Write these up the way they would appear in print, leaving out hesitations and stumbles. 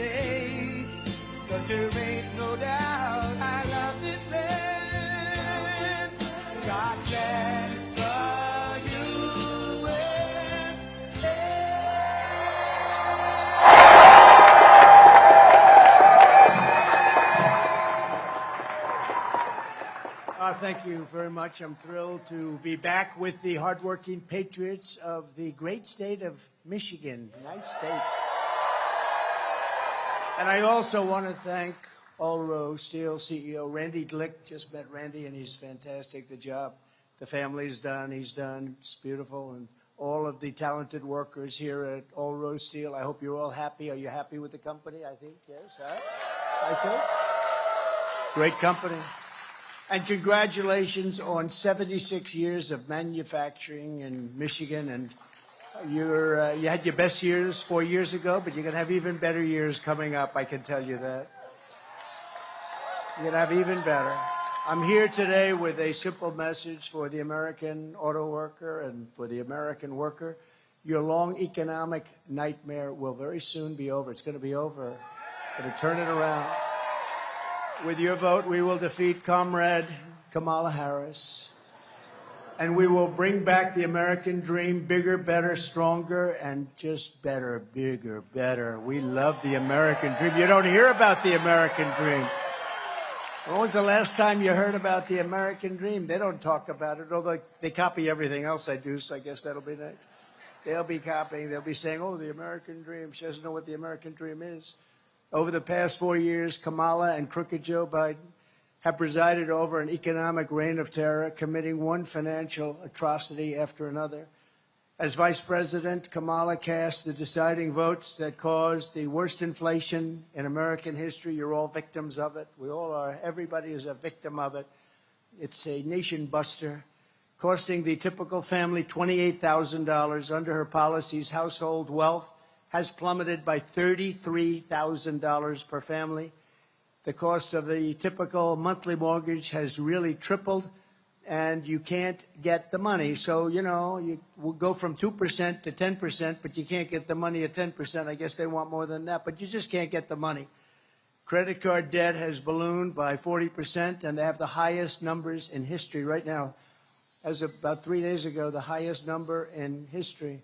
day. 'Cause there ain't no doubt I love this land. God bless the USA. Thank you very much. I'm thrilled to be back with the hardworking patriots of the great state of Michigan. Nice state. And I also want to thank Allrow Steel CEO Randy Glick. Just met Randy, and he's fantastic. The job the family's done, he's done. It's beautiful. And all of the talented workers here at Allrow Steel. I hope you're all happy. Are you happy with the company? I think, yes, huh? I think. Great company. And congratulations on 76 years of manufacturing in Michigan. And you had your best years 4 years ago, but you're going to have even better years coming up, I can tell you that. You're going to have even better. I'm here today with a simple message for the American auto worker and for the American worker. Your long economic nightmare will very soon be over. It's going to be over. Going to turn it around. With your vote, we will defeat Comrade Kamala Harris, and we will bring back the American dream, bigger, better, stronger, and just better, bigger, better. We love the American dream. You don't hear about the American dream. When was the last time you heard about the American dream? They don't talk about it, although they copy everything else I do, so I guess that'll be next. They'll be copying. They'll be saying, oh, the American dream. She doesn't know what the American dream is. Over the past 4 years, Kamala and crooked Joe Biden have presided over an economic reign of terror, committing one financial atrocity after another. As vice president, Kamala cast the deciding votes that caused the worst inflation in American history. You're all victims of it. We all are. Everybody is a victim of it. It's a nation buster, costing the typical family $28,000. Under her policies, household wealth has plummeted by $33,000 per family. The cost of the typical monthly mortgage has really tripled, and you can't get the money. So, you know, you will go from 2% to 10%, but you can't get the money at 10%. I guess they want more than that, but you just can't get the money. Credit card debt has ballooned by 40%, and they have the highest numbers in history right now. As of about 3 days ago, the highest number in history.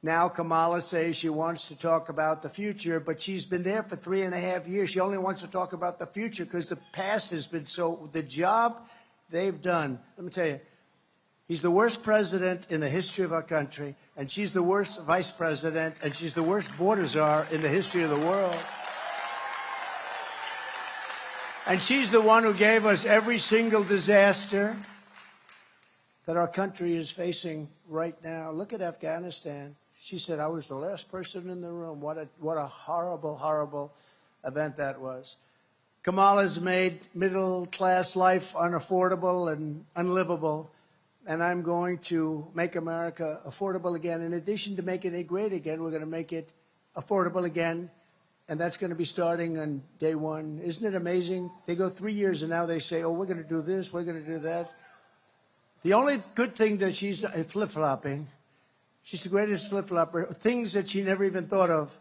Now Kamala says she wants to talk about the future, but she's been there for 3.5 years. She only wants to talk about the future because the past has been so, the job they've done. Let me tell you, he's the worst president in the history of our country, and she's the worst vice president, and she's the worst border czar in the history of the world. And she's the one who gave us every single disaster that our country is facing right now. Look at Afghanistan. She said, I was the last person in the room. What a horrible, horrible event that was. Kamala's made middle-class life unaffordable and unlivable, and I'm going to make America affordable again. In addition to making it great again, we're going to make it affordable again, and that's going to be starting on day one. Isn't it amazing? They go 3 years, and now they say, oh, we're going to do this, we're going to do that. The only good thing that she's flip-flopping, she's the greatest flip-flopper, things that she never even thought of.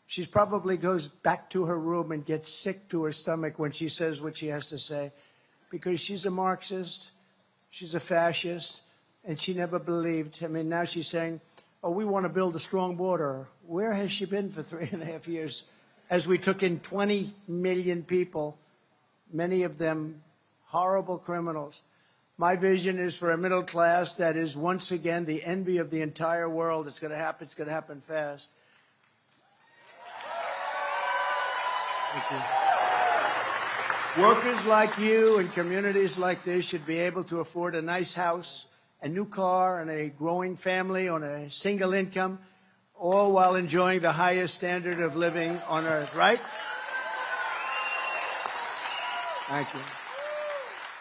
She probably goes back to her room and gets sick to her stomach when she says what she has to say, because she's a Marxist, she's a fascist, and she never believed. I mean, now she's saying, oh, we want to build a strong border. Where has she been for 3.5 years? As we took in 20 million people, many of them horrible criminals. My vision is for a middle class that is once again the envy of the entire world. It's going to happen. It's going to happen fast. Thank you. Workers like you and communities like this should be able to afford a nice house, a new car, and a growing family on a single income, all while enjoying the highest standard of living on earth, right? Thank you.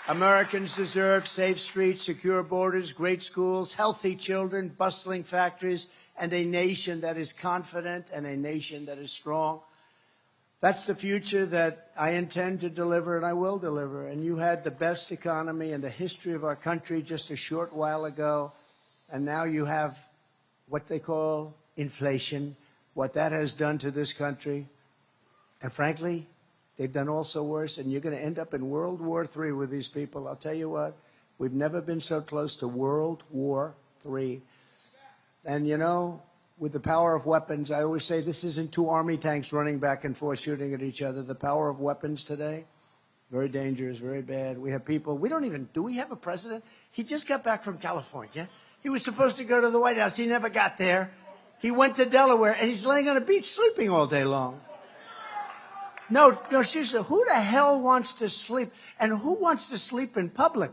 Americans deserve safe streets, secure borders, great schools, healthy children, bustling factories, and a nation that is confident and a nation that is strong. That's the future that I intend to deliver, and I will deliver. And you had the best economy in the history of our country just a short while ago, and now you have what they call inflation, what that has done to this country. And frankly, they've done also worse, and you're going to end up in World War III with these people. I'll tell you what, we've never been so close to World War III. And you know, with the power of weapons, I always say this isn't two army tanks running back and forth shooting at each other. The power of weapons today, very dangerous, very bad. We have people, do we have a president? He just got back from California. He was supposed to go to the White House. He never got there. He went to Delaware, and he's laying on a beach sleeping all day long. No, seriously, who the hell wants to sleep? And who wants to sleep in public?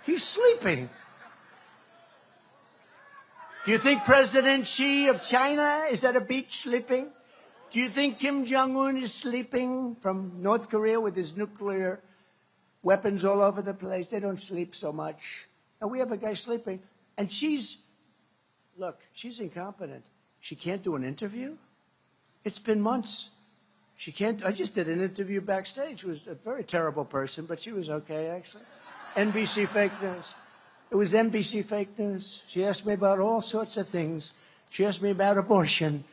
He's sleeping. Do you think President Xi of China is at a beach sleeping? Do you think Kim Jong-un is sleeping from North Korea with his nuclear weapons all over the place? They don't sleep so much. And we have a guy sleeping. And she's incompetent. She can't do an interview? It's been months. She can't. I just did an interview backstage. She was a very terrible person, but she was okay, actually. NBC fake news. It was NBC fake news. She asked me about all sorts of things. She asked me about abortion,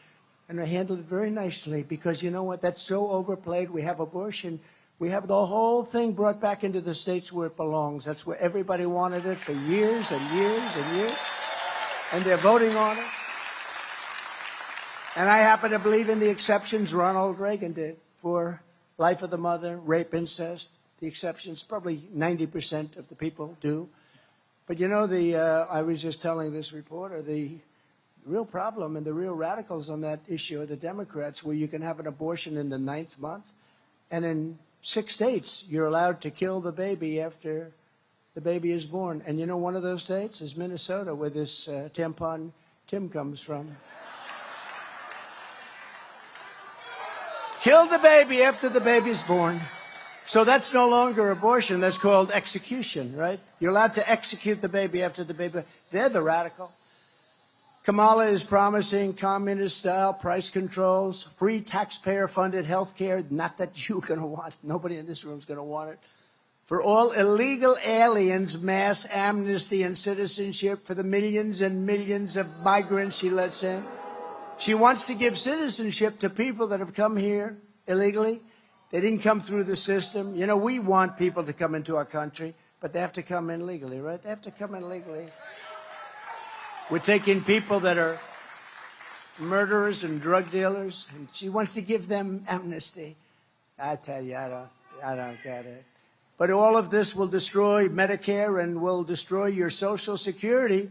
and I handled it very nicely because you know what? That's so overplayed. We have abortion. We have the whole thing brought back into the states where it belongs. That's where everybody wanted it for years and years and years, and they're voting on it. And I happen to believe in the exceptions Ronald Reagan did for life of the mother, rape, incest. The exceptions, probably 90% of the people do. But you know, I was just telling this reporter, the real problem and the real radicals on that issue are the Democrats, where you can have an abortion in the 9th month. And in 6 states, you're allowed to kill the baby after the baby is born. And you know, one of those states is Minnesota, where this tampon Tim comes from. Kill the baby after the baby's born. So that's no longer abortion. That's called execution, right? You're allowed to execute the baby after the baby. They're the radical. Kamala is promising communist-style price controls, free taxpayer-funded health care. Not that you're going to want. Nobody in this room is going to want it. For all illegal aliens, mass amnesty and citizenship for the millions and millions of migrants she lets in. She wants to give citizenship to people that have come here illegally. They didn't come through the system. You know, we want people to come into our country, but they have to come in legally, right? They have to come in legally. We're taking people that are murderers and drug dealers, and she wants to give them amnesty. I tell you, I don't get it. But all of this will destroy Medicare and will destroy your Social Security.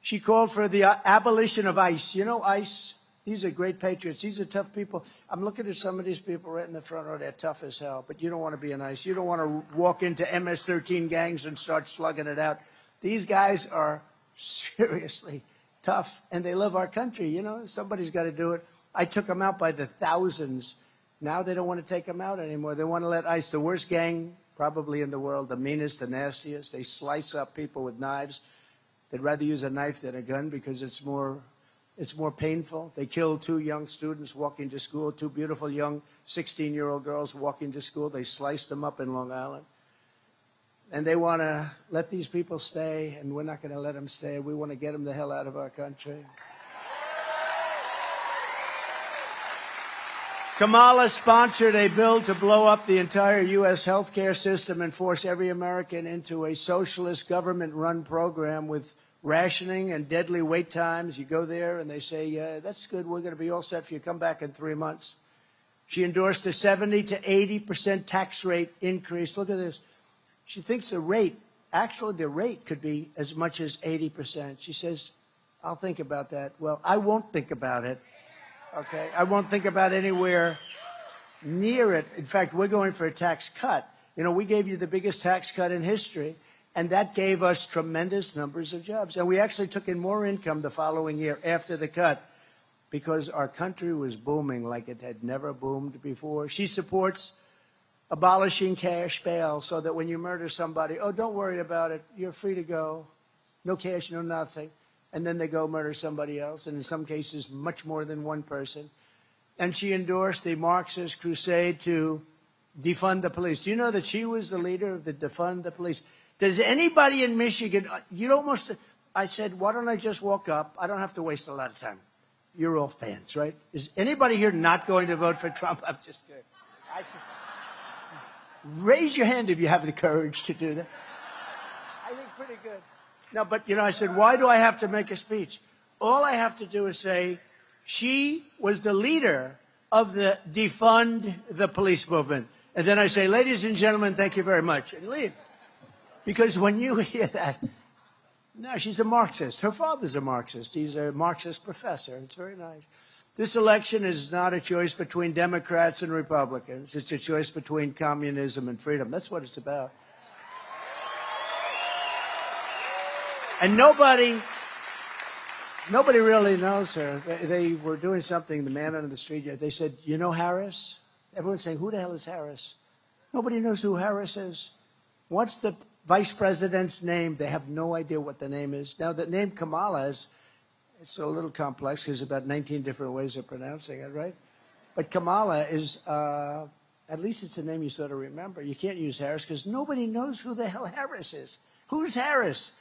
She called for the abolition of ICE. You know, ICE, these are great patriots. These are tough people. I'm looking at some of these people right in the front row. They're tough as hell, but you don't want to be an ICE. You don't want to walk into MS-13 gangs and start slugging it out. These guys are seriously tough, and they love our country. You know, somebody's got to do it. I took them out by the thousands. Now they don't want to take them out anymore. They want to let ICE, the worst gang probably in the world, the meanest, the nastiest. They slice up people with knives. They'd rather use a knife than a gun because it's more painful. They killed 2 young students walking to school, 2 beautiful young 16-year-old girls walking to school. They sliced them up in Long Island. And they want to let these people stay, and we're not going to let them stay. We want to get them the hell out of our country. Kamala sponsored a bill to blow up the entire U.S. healthcare system and force every American into a socialist government-run program with rationing and deadly wait times. You go there and they say, yeah, that's good. We're going to be all set for you. Come back in 3 months. She endorsed a 70 to 80% tax rate increase. Look at this. She thinks the rate could be as much as 80%. She says, I'll think about that. Well, I won't think about it. Okay? I won't think about anywhere near it. In fact, we're going for a tax cut. You know, we gave you the biggest tax cut in history, and that gave us tremendous numbers of jobs. And we actually took in more income the following year after the cut because our country was booming like it had never boomed before. She supports abolishing cash bail so that when you murder somebody, oh, don't worry about it. You're free to go. No cash, no nothing. And then they go murder somebody else, and in some cases, much more than one person. And she endorsed the Marxist crusade to defund the police. Do you know that she was the leader of the defund the police? Does anybody in Michigan, I said, why don't I just walk up? I don't have to waste a lot of time. You're all fans, right? Is anybody here not going to vote for Trump? I'm just kidding. Raise your hand if you have the courage to do that. I think pretty good. No, but, I said, why do I have to make a speech? All I have to do is say, she was the leader of the defund the police movement. And then I say, ladies and gentlemen, thank you very much, and leave. Because when you hear that, no, she's a Marxist. Her father's a Marxist. He's a Marxist professor. It's very nice. This election is not a choice between Democrats and Republicans. It's a choice between communism and freedom. That's what it's about. And nobody really knows her. They were doing something, the man on the street, they said, you know Harris? Everyone's saying, who the hell is Harris? Nobody knows who Harris is. What's the vice president's name? They have no idea what the name is. Now, the name Kamala is, it's a little complex because there's about 19 different ways of pronouncing it, right? But Kamala is, at least it's a name you sort of remember. You can't use Harris because nobody knows who the hell Harris is. Who's Harris?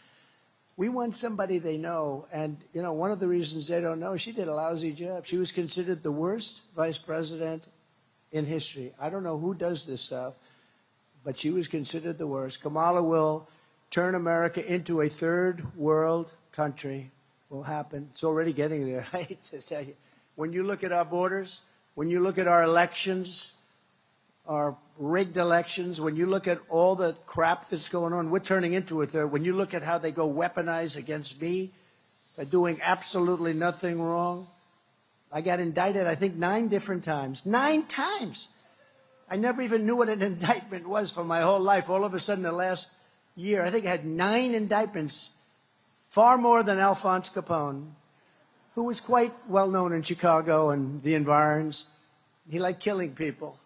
We want somebody they know. And, one of the reasons they don't know, she did a lousy job. She was considered the worst vice president in history. I don't know who does this stuff, but she was considered the worst. Kamala will turn America into a third world country. Will happen. It's already getting there. I hate to tell you. When you look at our borders, when you look at our elections, our rigged elections, when you look at all the crap that's going on, we're turning into a third. When you look at how they go weaponize against me by doing absolutely nothing wrong. I got indicted, I think, 9 different times. 9 times. I never even knew what an indictment was for my whole life. All of a sudden, the last year, I think I had 9 indictments, far more than Alphonse Capone, who was quite well known in Chicago and the environs. He liked killing people,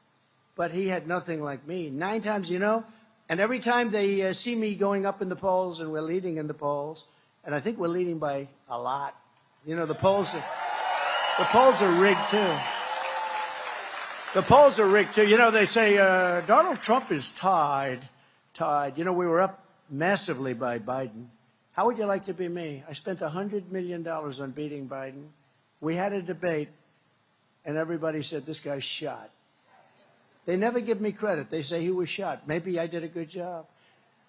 but he had nothing like me. 9 times, and every time they see me going up in the polls, and we're leading in the polls, and I think we're leading by a lot. The polls are rigged, too. The polls are rigged, too. They say Donald Trump is tied. We were up massively by Biden. How would you like to be me? I spent $100 million on beating Biden. We had a debate, and everybody said, this guy's shot. They never give me credit. They say he was shot. Maybe I did a good job.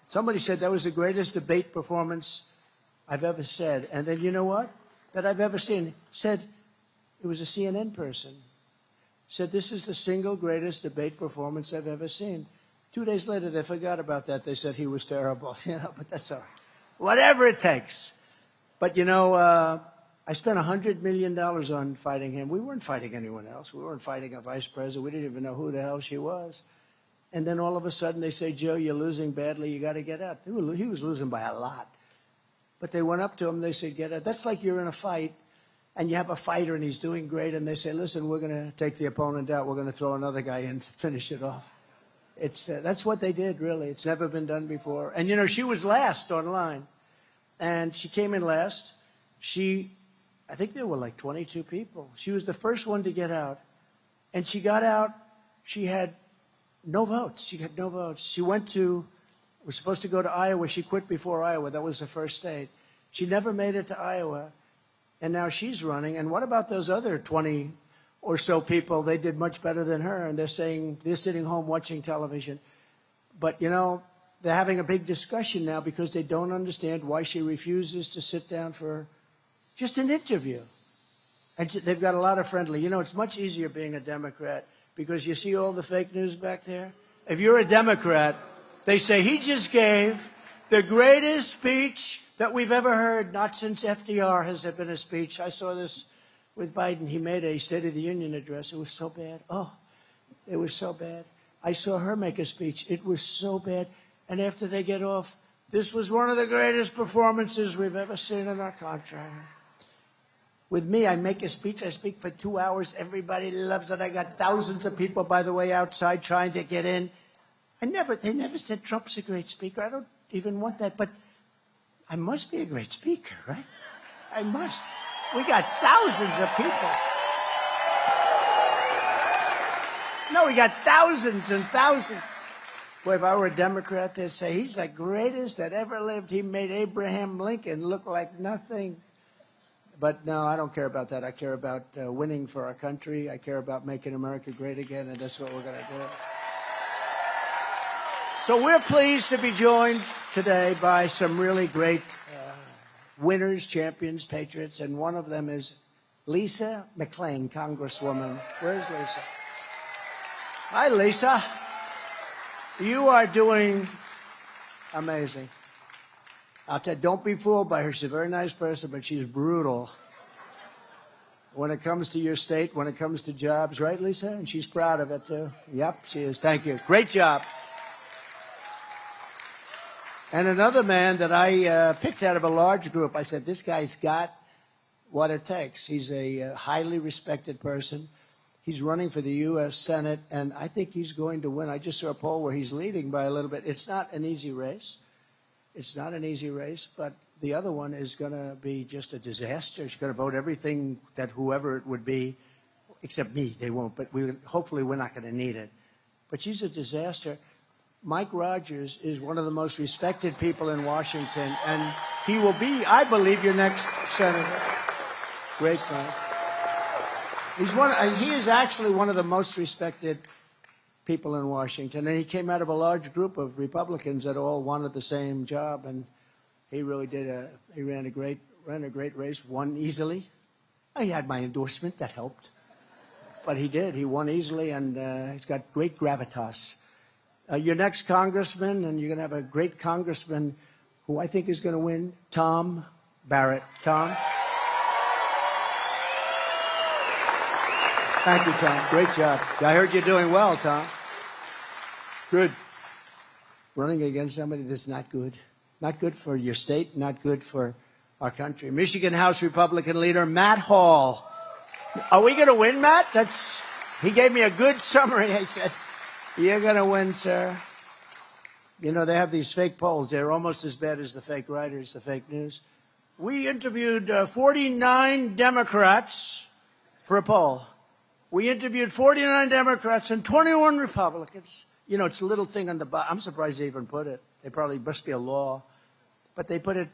Somebody said that was the greatest debate performance I've ever said. And then you know what? That I've ever seen. Said, it was a CNN person. Said, this is the single greatest debate performance I've ever seen. 2 days later, they forgot about that. They said he was terrible. But that's all right. Whatever it takes. But, I spent $100 million on fighting him. We weren't fighting anyone else. We weren't fighting a vice president. We didn't even know who the hell she was. And then all of a sudden they say, Joe, you're losing badly. You got to get out. He was losing by a lot. But they went up to him. They said, get out. That's like you're in a fight, and you have a fighter, and he's doing great. And they say, listen, we're going to take the opponent out. We're going to throw another guy in to finish it off. That's what they did, really. It's never been done before. And, she was last online. And she came in last. I think there were like 22 people. She was the first one to get out. And she got out. She had no votes. She had no votes. She was supposed to go to Iowa. She quit before Iowa. That was the first state. She never made it to Iowa. And now she's running. And what about those other 20 or so people? They did much better than her. And they're saying they're sitting home watching television. But, they're having a big discussion now because they don't understand why she refuses to sit down for just an interview. And they've got a lot of friendly. It's much easier being a Democrat because you see all the fake news back there. If you're a Democrat, they say he just gave the greatest speech that we've ever heard. Not since FDR has there been a speech. I saw this with Biden. He made a State of the Union address. It was so bad. Oh, it was so bad. I saw her make a speech. It was so bad. And after they get off, this was one of the greatest performances we've ever seen in our country. With me, I make a speech. I speak for 2 hours. Everybody loves it. I got thousands of people, by the way, outside trying to get in. They never said Trump's a great speaker. I don't even want that. But I must be a great speaker, right? I must. We got thousands of people. No, we got thousands and thousands. Boy, if I were a Democrat, they'd say, he's the greatest that ever lived. He made Abraham Lincoln look like nothing. But no, I don't care about that. I care about winning for our country. I care about making America great again, and that's what we're going to do. So we're pleased to be joined today by some really great winners, champions, patriots, and one of them is Lisa McClain, Congresswoman. Where's Lisa? Hi, Lisa. You are doing amazing. I'll tell you, don't be fooled by her. She's a very nice person, but she's brutal when it comes to your state, when it comes to jobs. Right, Lisa? And she's proud of it, too. Yep, she is. Thank you. Great job. And another man that I picked out of a large group, I said, this guy's got what it takes. He's a highly respected person. He's running for the U.S. Senate, and I think he's going to win. I just saw a poll where he's leading by a little bit. It's not an easy race. It's not an easy race, but the other one is going to be just a disaster. She's going to vote everything that whoever it would be, except me, they won't, but hopefully we're not going to need it. But she's a disaster. Mike Rogers is one of the most respected people in Washington, and he will be, I believe, your next senator. Great Mike. He is actually one of the most respected people in Washington, and he came out of a large group of Republicans that all wanted the same job, and he really did. He ran a great race, won easily. He had my endorsement, that helped, but he did. He won easily, and he's got great gravitas. Your next congressman, and you're going to have a great congressman who I think is going to win, Tom Barrett. Tom. Thank you, Tom. Great job. I heard you're doing well, Tom. Good. Running against somebody that's not good. Not good for your state, not good for our country. Michigan House Republican leader Matt Hall. Are we going to win, Matt? He gave me a good summary. He said, you're going to win, sir. You know, they have these fake polls. They're almost as bad as the fake writers, the fake news. We interviewed 49 Democrats for a poll. We interviewed 49 Democrats and 21 Republicans. You know, it's a little thing on the bottom. I'm surprised they even put it. They probably must be a law. But they put it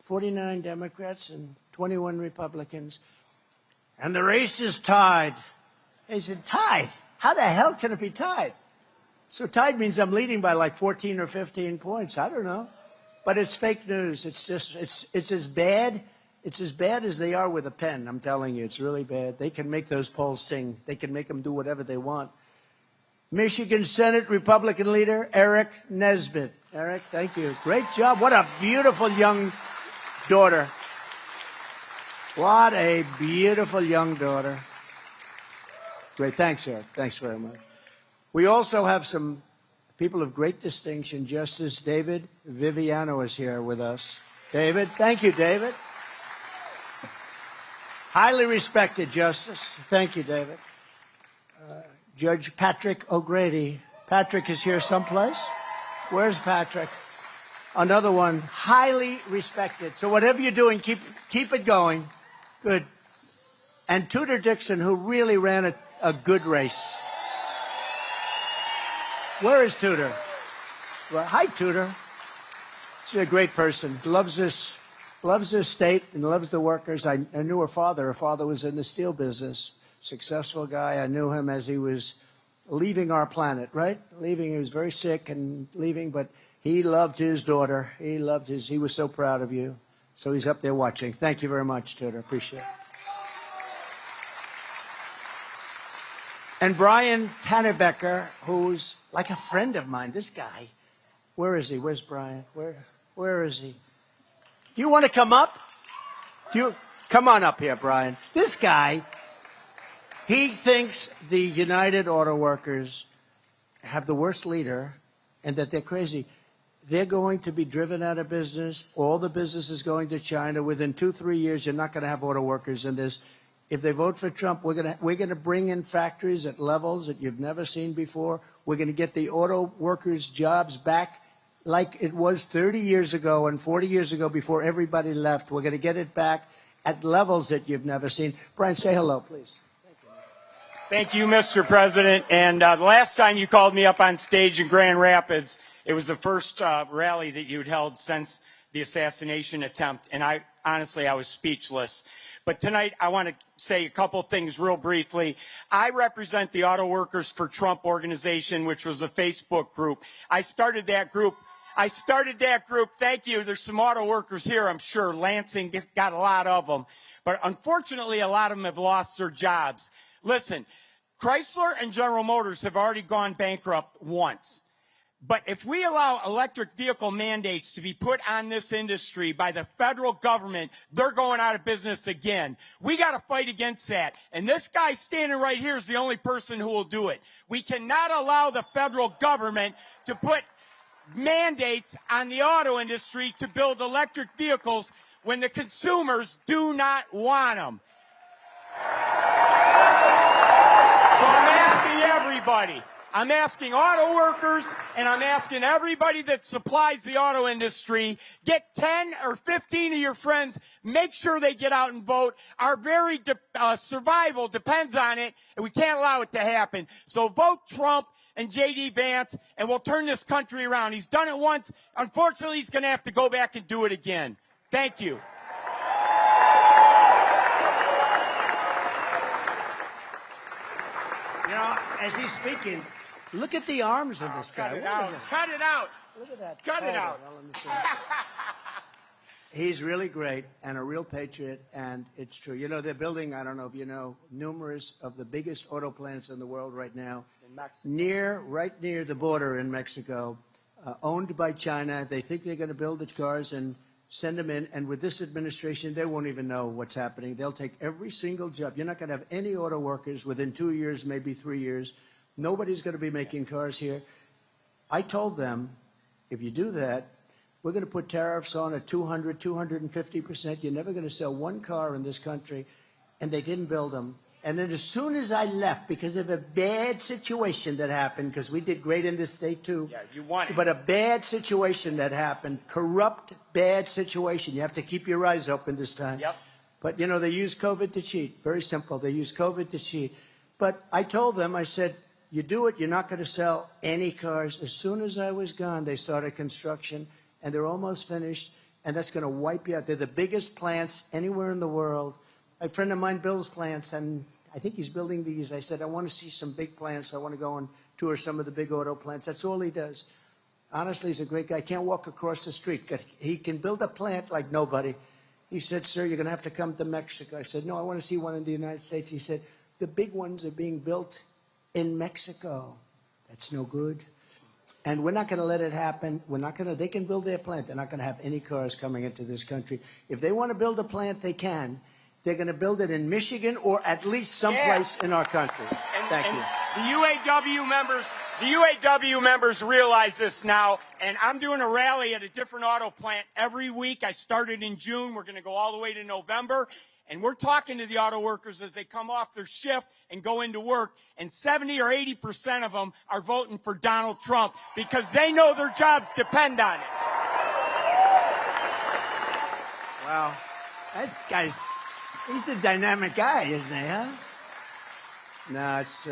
49 Democrats and 21 Republicans. And the race is tied. They said, tied? How the hell can it be tied? So tied means I'm leading by like 14 or 15 points. I don't know. But it's fake news. It's just, it's as bad. It's as bad as they are with a pen. I'm telling you, it's really bad. They can make those polls sing. They can make them do whatever they want. Michigan Senate Republican leader Eric Nesbitt. Eric, thank you. Great job. What a beautiful young daughter. What a beautiful young daughter. Great. Thanks, Eric. Thanks very much. We also have some people of great distinction. Justice David Viviano is here with us. David, thank you, David. Highly respected Justice. Thank you, David. Judge Patrick O'Grady. Patrick is here someplace. Where's Patrick? Another one, highly respected. So whatever you're doing, keep it going. Good. And Tudor Dixon, who really ran a good race. Where is Tudor? Well, hi, Tudor. She's a great person. Loves this state and loves the workers. I knew her father. Her father was in the steel business. Successful guy. I knew him as he was leaving our planet, right? Leaving. He was very sick and leaving, but he loved his daughter. He was so proud of you. So he's up there watching. Thank you very much, Tudor. Appreciate it. And Brian Pannebecker, who's like a friend of mine. This guy, where is he? Where's Brian? Where is he? Do you want to come up? Come on up here, Brian. This guy, he thinks the United Auto Workers have the worst leader and that they're crazy. They're going to be driven out of business. All the business is going to China. Within 2-3 years, you're not going to have auto workers in this. If they vote for Trump, we're going to bring in factories at levels that you've never seen before. We're going to get the auto workers' jobs back like it was 30 years ago and 40 years ago before everybody left. We're going to get it back at levels that you've never seen. Brian, say hello, please. Thank you, Mr. President. And the last time you called me up on stage in Grand Rapids, it was the first rally that you'd held since the assassination attempt. And I honestly, I was speechless. But tonight, I want to say a couple things real briefly. I represent the Auto Workers for Trump organization, which was a Facebook group. I started that group. Thank you. There's some auto workers here, I'm sure. Lansing got a lot of them. But unfortunately, a lot of them have lost their jobs. Listen, Chrysler and General Motors have already gone bankrupt once. But if we allow electric vehicle mandates to be put on this industry by the federal government, they're going out of business again. We got to fight against that. And this guy standing right here is the only person who will do it. We cannot allow the federal government to put mandates on the auto industry to build electric vehicles when the consumers do not want them. So I'm asking everybody. I'm asking auto workers, and I'm asking everybody that supplies the auto industry, get 10 or 15 of your friends, make sure they get out and vote. Our very survival depends on it, and we can't allow it to happen. So vote Trump and J.D. Vance, and we'll turn this country around. He's done it once. Unfortunately, he's going to have to go back and do it again. Thank you. You know, as he's speaking, look at the arms of this guy. Cut it out. Cut it out. Look at that. Cut it out. Well, let me see. He's really great and a real patriot, and it's true. You know, they're building, I don't know if you know, numerous of the biggest auto plants in the world right now. In Mexico. Right near the border in Mexico, owned by China. They think they're going to build the cars and send them in, and with this administration, they won't even know what's happening. They'll take every single job. You're not going to have any auto workers within 2 years, maybe 3 years. Nobody's going to be making cars here. I told them, if you do that, we're going to put tariffs on at 200, 250%. You're never going to sell one car in this country. And they didn't build them. And then as soon as I left, because of a bad situation that happened, because we did great in this state too. Yeah, you won it. But a bad situation that happened, corrupt, bad situation. You have to keep your eyes open this time. Yep. But, you know, they use COVID to cheat. Very simple. They use COVID to cheat. But I told them, I said, you do it, you're not going to sell any cars. As soon as I was gone, they started construction, and they're almost finished, and that's going to wipe you out. They're the biggest plants anywhere in the world. A friend of mine builds plants, and I think he's building these. I said, I want to see some big plants. I want to go and tour some of the big auto plants. That's all he does. Honestly, he's a great guy. Can't walk across the street. He can build a plant like nobody. He said, sir, you're going to have to come to Mexico. I said, no, I want to see one in the United States. He said, the big ones are being built in Mexico. That's no good. And we're not going to let it happen. We're not going to, they can build their plant. They're not going to have any cars coming into this country. If they want to build a plant, they can. They're going to build it in Michigan or at least someplace in our country. Thank you. The UAW members realize this now, and I'm doing a rally at a different auto plant every week. I started in June. We're going to go all the way to November. And we're talking to the auto workers as they come off their shift and go into work. And 70 or 80% of them are voting for Donald Trump because they know their jobs depend on it. Wow. That guy's, he's a dynamic guy, isn't he, huh? No, it's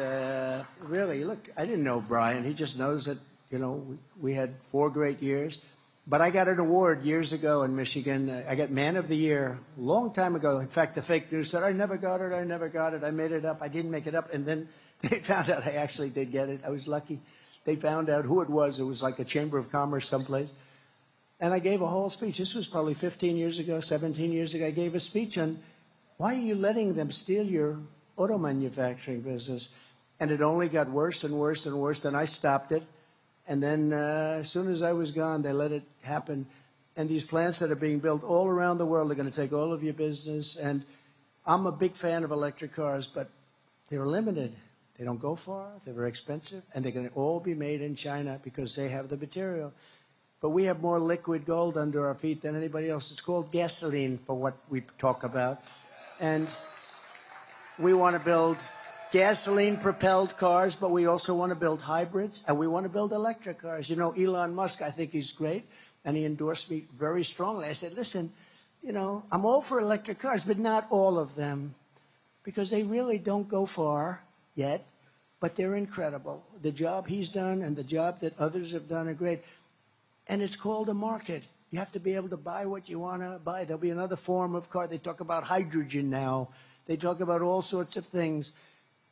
really, look, I didn't know Brian. He just knows that, you know, we had 4 great years. But I got an award years ago in Michigan. I got Man of the Year a long time ago. In fact, the fake news said, I never got it. I made it up. I didn't make it up. And then they found out I actually did get it. I was lucky. They found out who it was. It was like a Chamber of Commerce someplace. And I gave a whole speech. This was probably 15 years ago, 17 years ago. I gave a speech on why are you letting them steal your auto manufacturing business? And it only got worse and worse and worse. Then I stopped it. And then as soon as I was gone, they let it happen. And these plants that are being built all around the world are going to take all of your business. And I'm a big fan of electric cars, but they're limited. They don't go far. They're very expensive. And they're going to all be made in China because they have the material. But we have more liquid gold under our feet than anybody else. It's called gasoline for what we talk about. And we want to build gasoline-propelled cars, but we also want to build hybrids, and we want to build electric cars. You know, Elon Musk, I think he's great, and he endorsed me very strongly. I said, listen, you know, I'm all for electric cars, but not all of them, because they really don't go far yet, but they're incredible. The job he's done and the job that others have done are great. And it's called a market. You have to be able to buy what you want to buy. There'll be another form of car. They talk about hydrogen now. They talk about all sorts of things,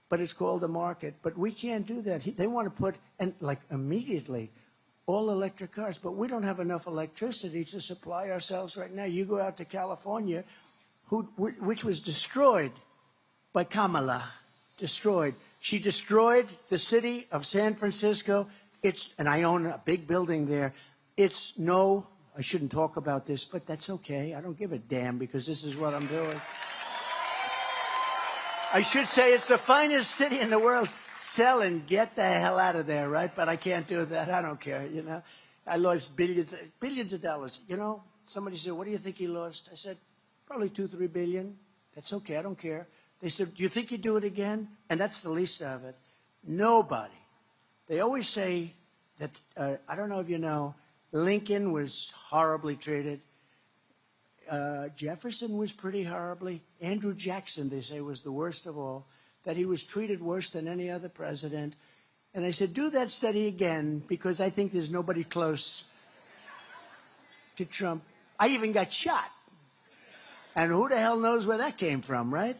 but it's called a market. But we can't do that. They want to put, and like immediately, all electric cars, but we don't have enough electricity to supply ourselves right now. You go out to California, which was destroyed by Kamala, destroyed. She destroyed the city of San Francisco. And I own a big building there. I shouldn't talk about this, but that's okay. I don't give a damn because this is what I'm doing. I should say it's the finest city in the world. Sell and get the hell out of there, right? But I can't do that. I don't care, you know. I lost billions of dollars. You know, somebody said, what do you think he lost? I said, probably 2-3 billion. That's okay. I don't care. They said, do you think you'd do it again? And that's the least of it. Nobody. They always say that, I don't know if you know, Lincoln was horribly treated. Jefferson was pretty horribly. Andrew Jackson, they say, was the worst of all, that he was treated worse than any other president. And I said, do that study again, because I think there's nobody close to Trump. I even got shot. And who the hell knows where that came from, right?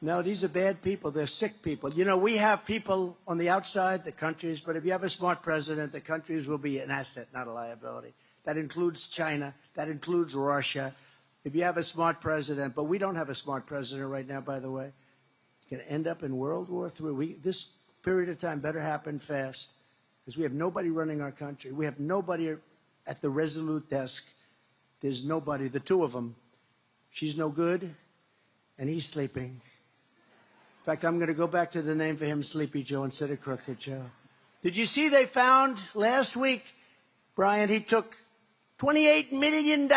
No, these are bad people. They're sick people. You know, we have people on the outside, the countries, but if you have a smart president, the countries will be an asset, not a liability. That includes China. That includes Russia. If you have a smart president, but we don't have a smart president right now, by the way, you're going to end up in World War III. This period of time better happen fast because we have nobody running our country. We have nobody at the Resolute desk. There's nobody, the two of them. She's no good, and he's sleeping. In fact, I'm going to go back to the name for him, Sleepy Joe, instead of Crooked Joe. Did you see they found last week, Brian, he took $28 million.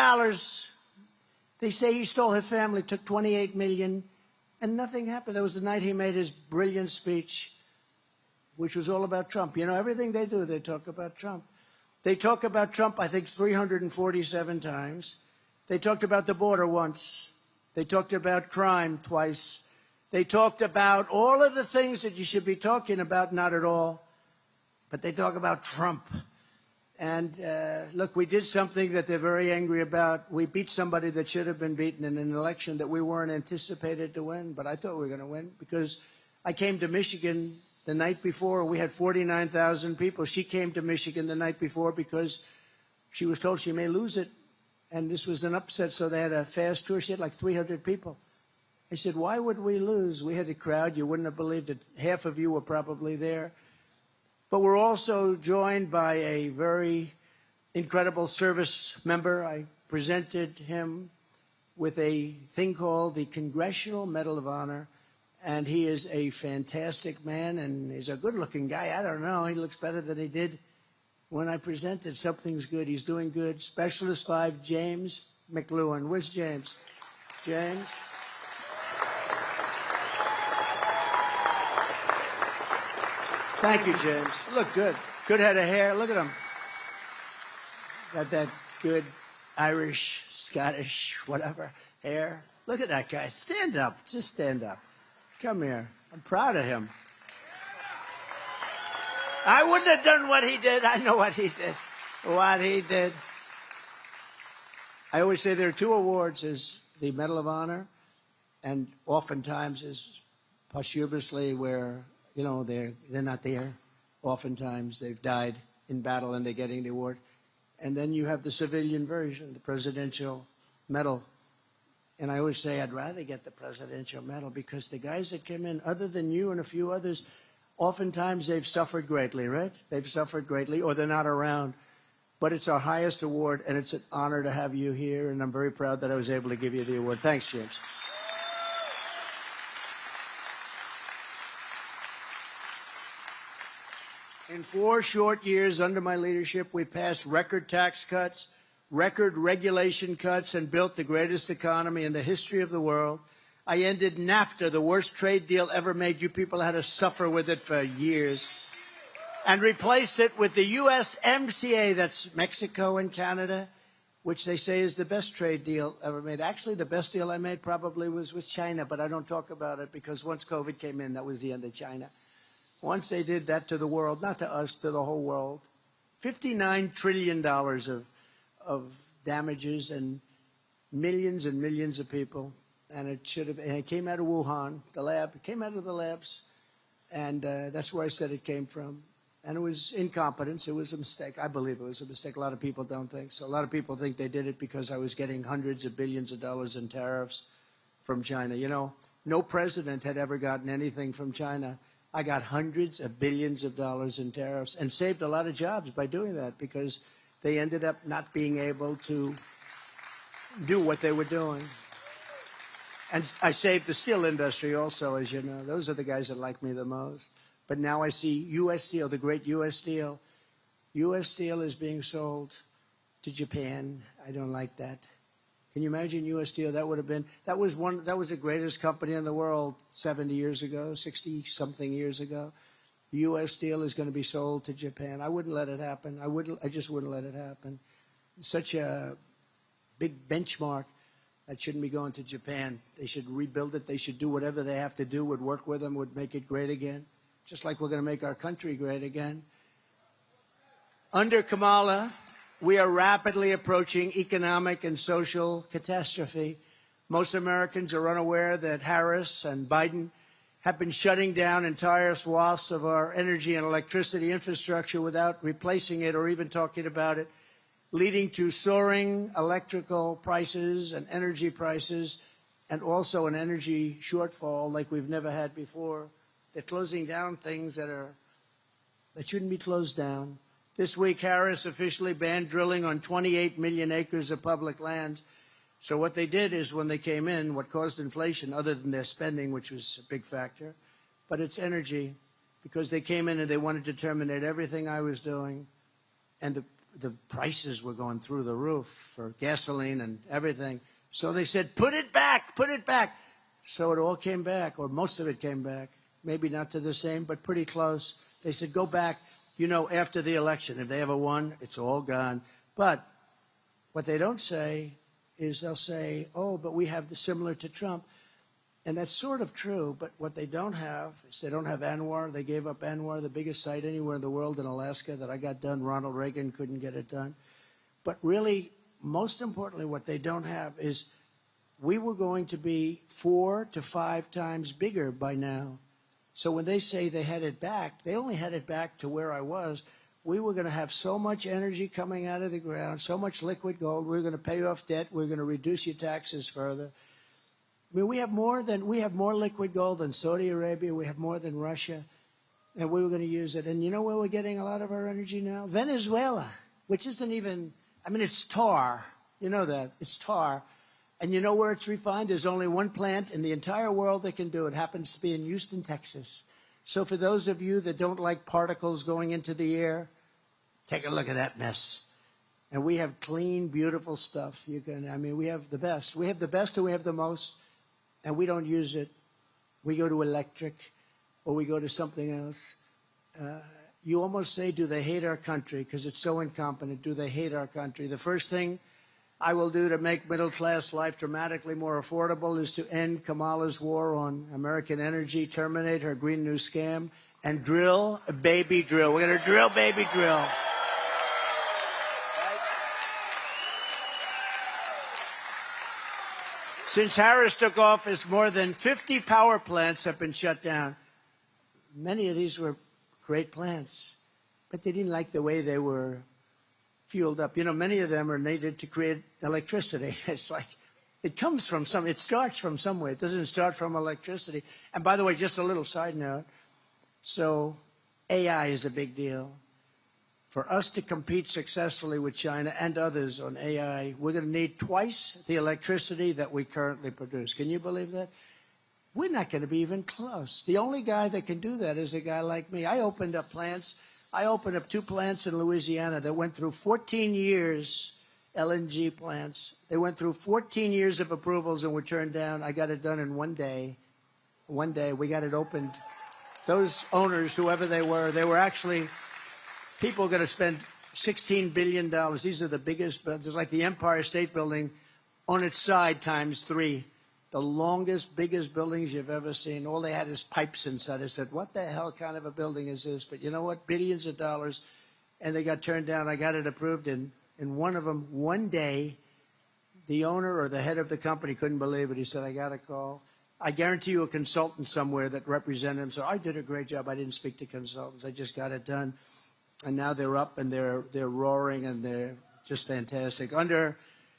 They say he stole his family, took $28 million, and nothing happened. That was the night he made his brilliant speech, which was all about Trump. You know, everything they do, they talk about Trump. They talk about Trump, I think, 347 times. They talked about the border once. They talked about crime twice. They talked about all of the things that you should be talking about, not at all. But they talk about Trump. And look, we did something that they're very angry about. We beat somebody that should have been beaten in an election that we weren't anticipated to win. But I thought we were going to win because I came to Michigan the night before. We had 49,000 people. She came to Michigan the night before because she was told she may lose it. And this was an upset, so they had a fast tour. She had like 300 people. I said, why would we lose? We had a crowd. You wouldn't have believed it. Half of you were probably there. But we're also joined by a very incredible service member. I presented him with a thing called the Congressional Medal of Honor. And he is a fantastic man, and he's a good-looking guy. I don't know. He looks better than he did when I presented. Something's good. He's doing good. Specialist 5, James McLuhan. Where's James? James? Thank you, James. You look good. Good head of hair. Look at him. Got that good Irish, Scottish, whatever hair. Look at that guy. Stand up. Just stand up. Come here. I'm proud of him. I wouldn't have done what he did. I know what he did. What he did. I always say there are two awards, is the Medal of Honor, and oftentimes is posthumously where, you know, they're not there. Oftentimes they've died in battle and they're getting the award. And then you have the civilian version, the Presidential Medal. And I always say I'd rather get the Presidential Medal because the guys that came in, other than you and a few others, oftentimes they've suffered greatly, right? They've suffered greatly, or they're not around. But it's our highest award, and it's an honor to have you here, and I'm very proud that I was able to give you the award. Thanks, James. In 4 short years under my leadership, we passed record tax cuts, record regulation cuts, and built the greatest economy in the history of the world. I ended NAFTA, the worst trade deal ever made. You people had to suffer with it for years. And replaced it with the USMCA, that's Mexico and Canada, which they say is the best trade deal ever made. Actually, the best deal I made probably was with China, but I don't talk about it because once COVID came in, that was the end of China. Once they did that to the world, not to us, to the whole world, $59 trillion of damages and millions of people. And it came out of Wuhan, the lab. It came out of the labs. And that's where I said it came from. And it was incompetence. It was a mistake. I believe it was a mistake. A lot of people don't think so. A lot of people think they did it because I was getting hundreds of billions of dollars in tariffs from China. You know, no president had ever gotten anything from China. I got hundreds of billions of dollars in tariffs and saved a lot of jobs by doing that because they ended up not being able to do what they were doing. And I saved the steel industry also, as you know. Those are the guys that like me the most. But now I see U.S. Steel, the great U.S. Steel. U.S. Steel is being sold to Japan. I don't like that. Can you imagine U.S. Steel? That was the greatest company in the world 70 years ago, 60-something years ago. U.S. Steel is going to be sold to Japan. I wouldn't let it happen. I just wouldn't let it happen. Such a big benchmark. That shouldn't be going to Japan. They should rebuild it. They should do whatever they have to do, would work with them, would make it great again, just like we're going to make our country great again. Under Kamala, we are rapidly approaching economic and social catastrophe. Most Americans are unaware that Harris and Biden have been shutting down entire swaths of our energy and electricity infrastructure without replacing it or even talking about it, leading to soaring electrical prices and energy prices, and also an energy shortfall like we've never had before. They're closing down things that shouldn't be closed down. This week, Harris officially banned drilling on 28 million acres of public lands. So what they did is when they came in, what caused inflation, other than their spending, which was a big factor, but it's energy, because they came in and they wanted to terminate everything I was doing, and the prices were going through the roof for gasoline and everything. So they said, put it back, put it back. So it all came back, or most of it came back. Maybe not to the same, but pretty close. They said, go back, after the election. If they ever won, it's all gone. But what they don't say is they'll say, oh, but we have the similar to Trump. And that's sort of true, but what they don't have is they don't have ANWR. They gave up ANWR, the biggest site anywhere in the world in Alaska that I got done. Ronald Reagan couldn't get it done. But really, most importantly, what they don't have is we were going to be 4 to 5 times bigger by now. So when they say they had it back, they only had it back to where I was. We were going to have so much energy coming out of the ground, so much liquid gold. We were going to pay off debt. We were going to reduce your taxes further. I mean, we have more liquid gold than Saudi Arabia. We have more than Russia, and we were going to use it. And you know where we're getting a lot of our energy now? Venezuela, which isn't even, it's tar. You know that. It's tar. And you know where it's refined? There's only one plant in the entire world that can do it. It happens to be in Houston, Texas. So for those of you that don't like particles going into the air, take a look at that mess. And we have clean, beautiful stuff. We have the best. We have the best and we have the most. And we don't use it. We go to electric or we go to something else. You almost say, do they hate our country? Because it's so incompetent. Do they hate our country? The first thing I will do to make middle-class life dramatically more affordable is to end Kamala's war on American energy, terminate her Green New Scam, and drill, baby, drill. We're going to drill, baby, drill. Since Harris took office, more than 50 power plants have been shut down. Many of these were great plants, but they didn't like the way they were fueled up. Many of them are needed to create electricity. It's like, it starts from somewhere. It doesn't start from electricity. And by the way, just a little side note. So AI is a big deal. For us to compete successfully with China and others on AI, we're going to need twice the electricity that we currently produce. Can you believe that? We're not going to be even close. The only guy that can do that is a guy like me. I opened up 2 plants in Louisiana that went through 14 years, LNG plants. They went through 14 years of approvals and were turned down. I got it done in one day. One day, we got it opened. Those owners, whoever they were actually people going to spend $16 billion. These are the biggest buildings, like the Empire State Building on its side times 3. The longest, biggest buildings you've ever seen. All they had is pipes inside. I said, what the hell kind of a building is this? But you know what? Billions of dollars. And they got turned down. I got it approved in And one of them, one day, the owner or the head of the company couldn't believe it. He said, I got a call. I guarantee you a consultant somewhere that represented him. So I did a great job. I didn't speak to consultants. I just got it done. And now they're up and they're roaring and they're just fantastic. Under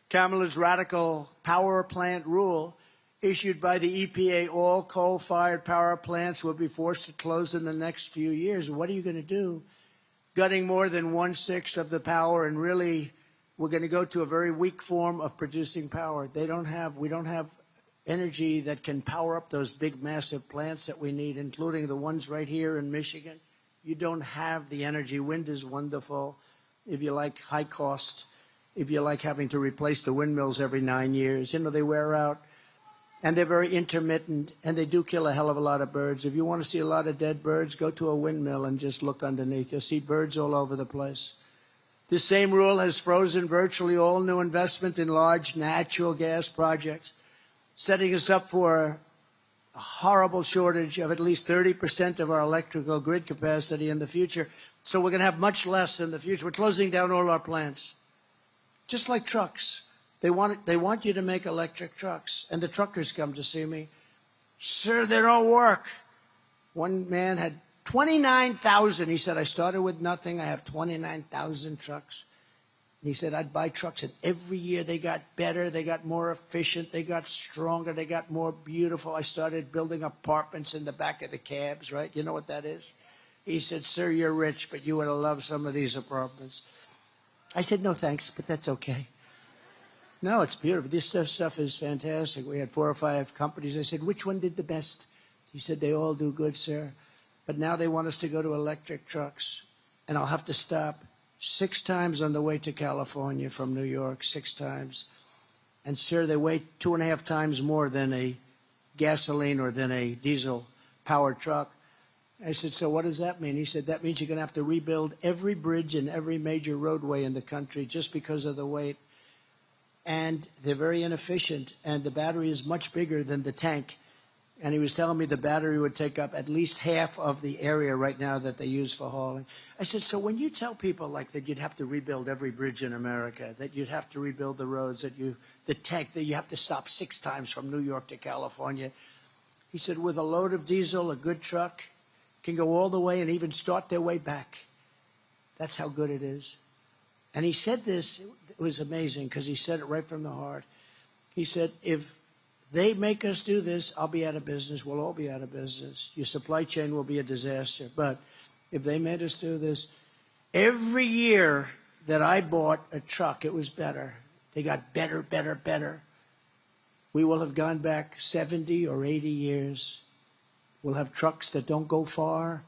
Kamala's radical power plant rule issued by the EPA, all coal-fired power plants will be forced to close in the next few years. What are you going to do? Gutting more than 1/6 of the power, and really we're going to go to a very weak form of producing power. We don't have energy that can power up those big, massive plants that we need, including the ones right here in Michigan. You don't have the energy. Wind is wonderful. If you like high cost, if you like having to replace the windmills every 9 years, they wear out. And they're very intermittent, and they do kill a hell of a lot of birds. If you want to see a lot of dead birds, go to a windmill and just look underneath. You'll see birds all over the place. This same rule has frozen virtually all new investment in large natural gas projects, setting us up for a horrible shortage of at least 30% of our electrical grid capacity in the future. So we're going to have much less in the future. We're closing down all our plants, just like trucks. They want you to make electric trucks. And the truckers come to see me. Sir, they don't work. One man had 29,000. He said, I started with nothing. I have 29,000 trucks. He said, I'd buy trucks, and every year they got better, they got more efficient, they got stronger, they got more beautiful. I started building apartments in the back of the cabs, right? You know what that is? He said, sir, you're rich, but you would have loved some of these apartments. I said, no, thanks, but that's okay. No, it's beautiful. This stuff is fantastic. We had 4 or 5 companies. I said, which one did the best? He said, they all do good, sir. But now they want us to go to electric trucks, and I'll have to stop 6 times on the way to California from New York, 6 times. And, sir, they weigh 2.5 times more than a gasoline or than a diesel-powered truck. I said, so what does that mean? He said, that means you're going to have to rebuild every bridge and every major roadway in the country just because of the weight. And they're very inefficient, and the battery is much bigger than the tank. And he was telling me the battery would take up at least half of the area right now that they use for hauling. I said, so when you tell people like that you'd have to rebuild every bridge in America, that you'd have to rebuild the roads, the tank, that you have to stop 6 times from New York to California. He said, with a load of diesel, a good truck can go all the way and even start their way back. That's how good it is. And he said this, it was amazing because he said it right from the heart. He said, if they make us do this, I'll be out of business. We'll all be out of business. Your supply chain will be a disaster. But if they made us do this, every year that I bought a truck, it was better. They got better, better, better. We will have gone back 70 or 80 years. We'll have trucks that don't go far.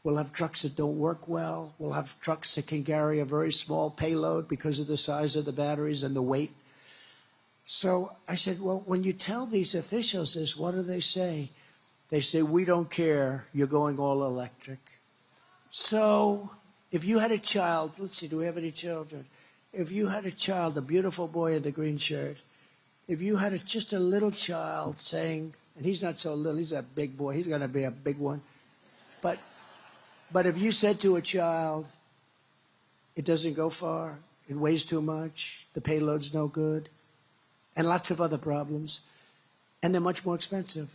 We'll have trucks that don't work well. We'll have trucks that can carry a very small payload because of the size of the batteries and the weight. So I said, well, when you tell these officials this, what do they say? They say, we don't care. You're going all electric. So if you had a child, let's see, do we have any children? If you had a child, a beautiful boy in the green shirt, if you had just a little child saying, and he's not so little, he's a big boy, he's going to be a big one. But if you said to a child, it doesn't go far, it weighs too much, the payload's no good, and lots of other problems, and they're much more expensive,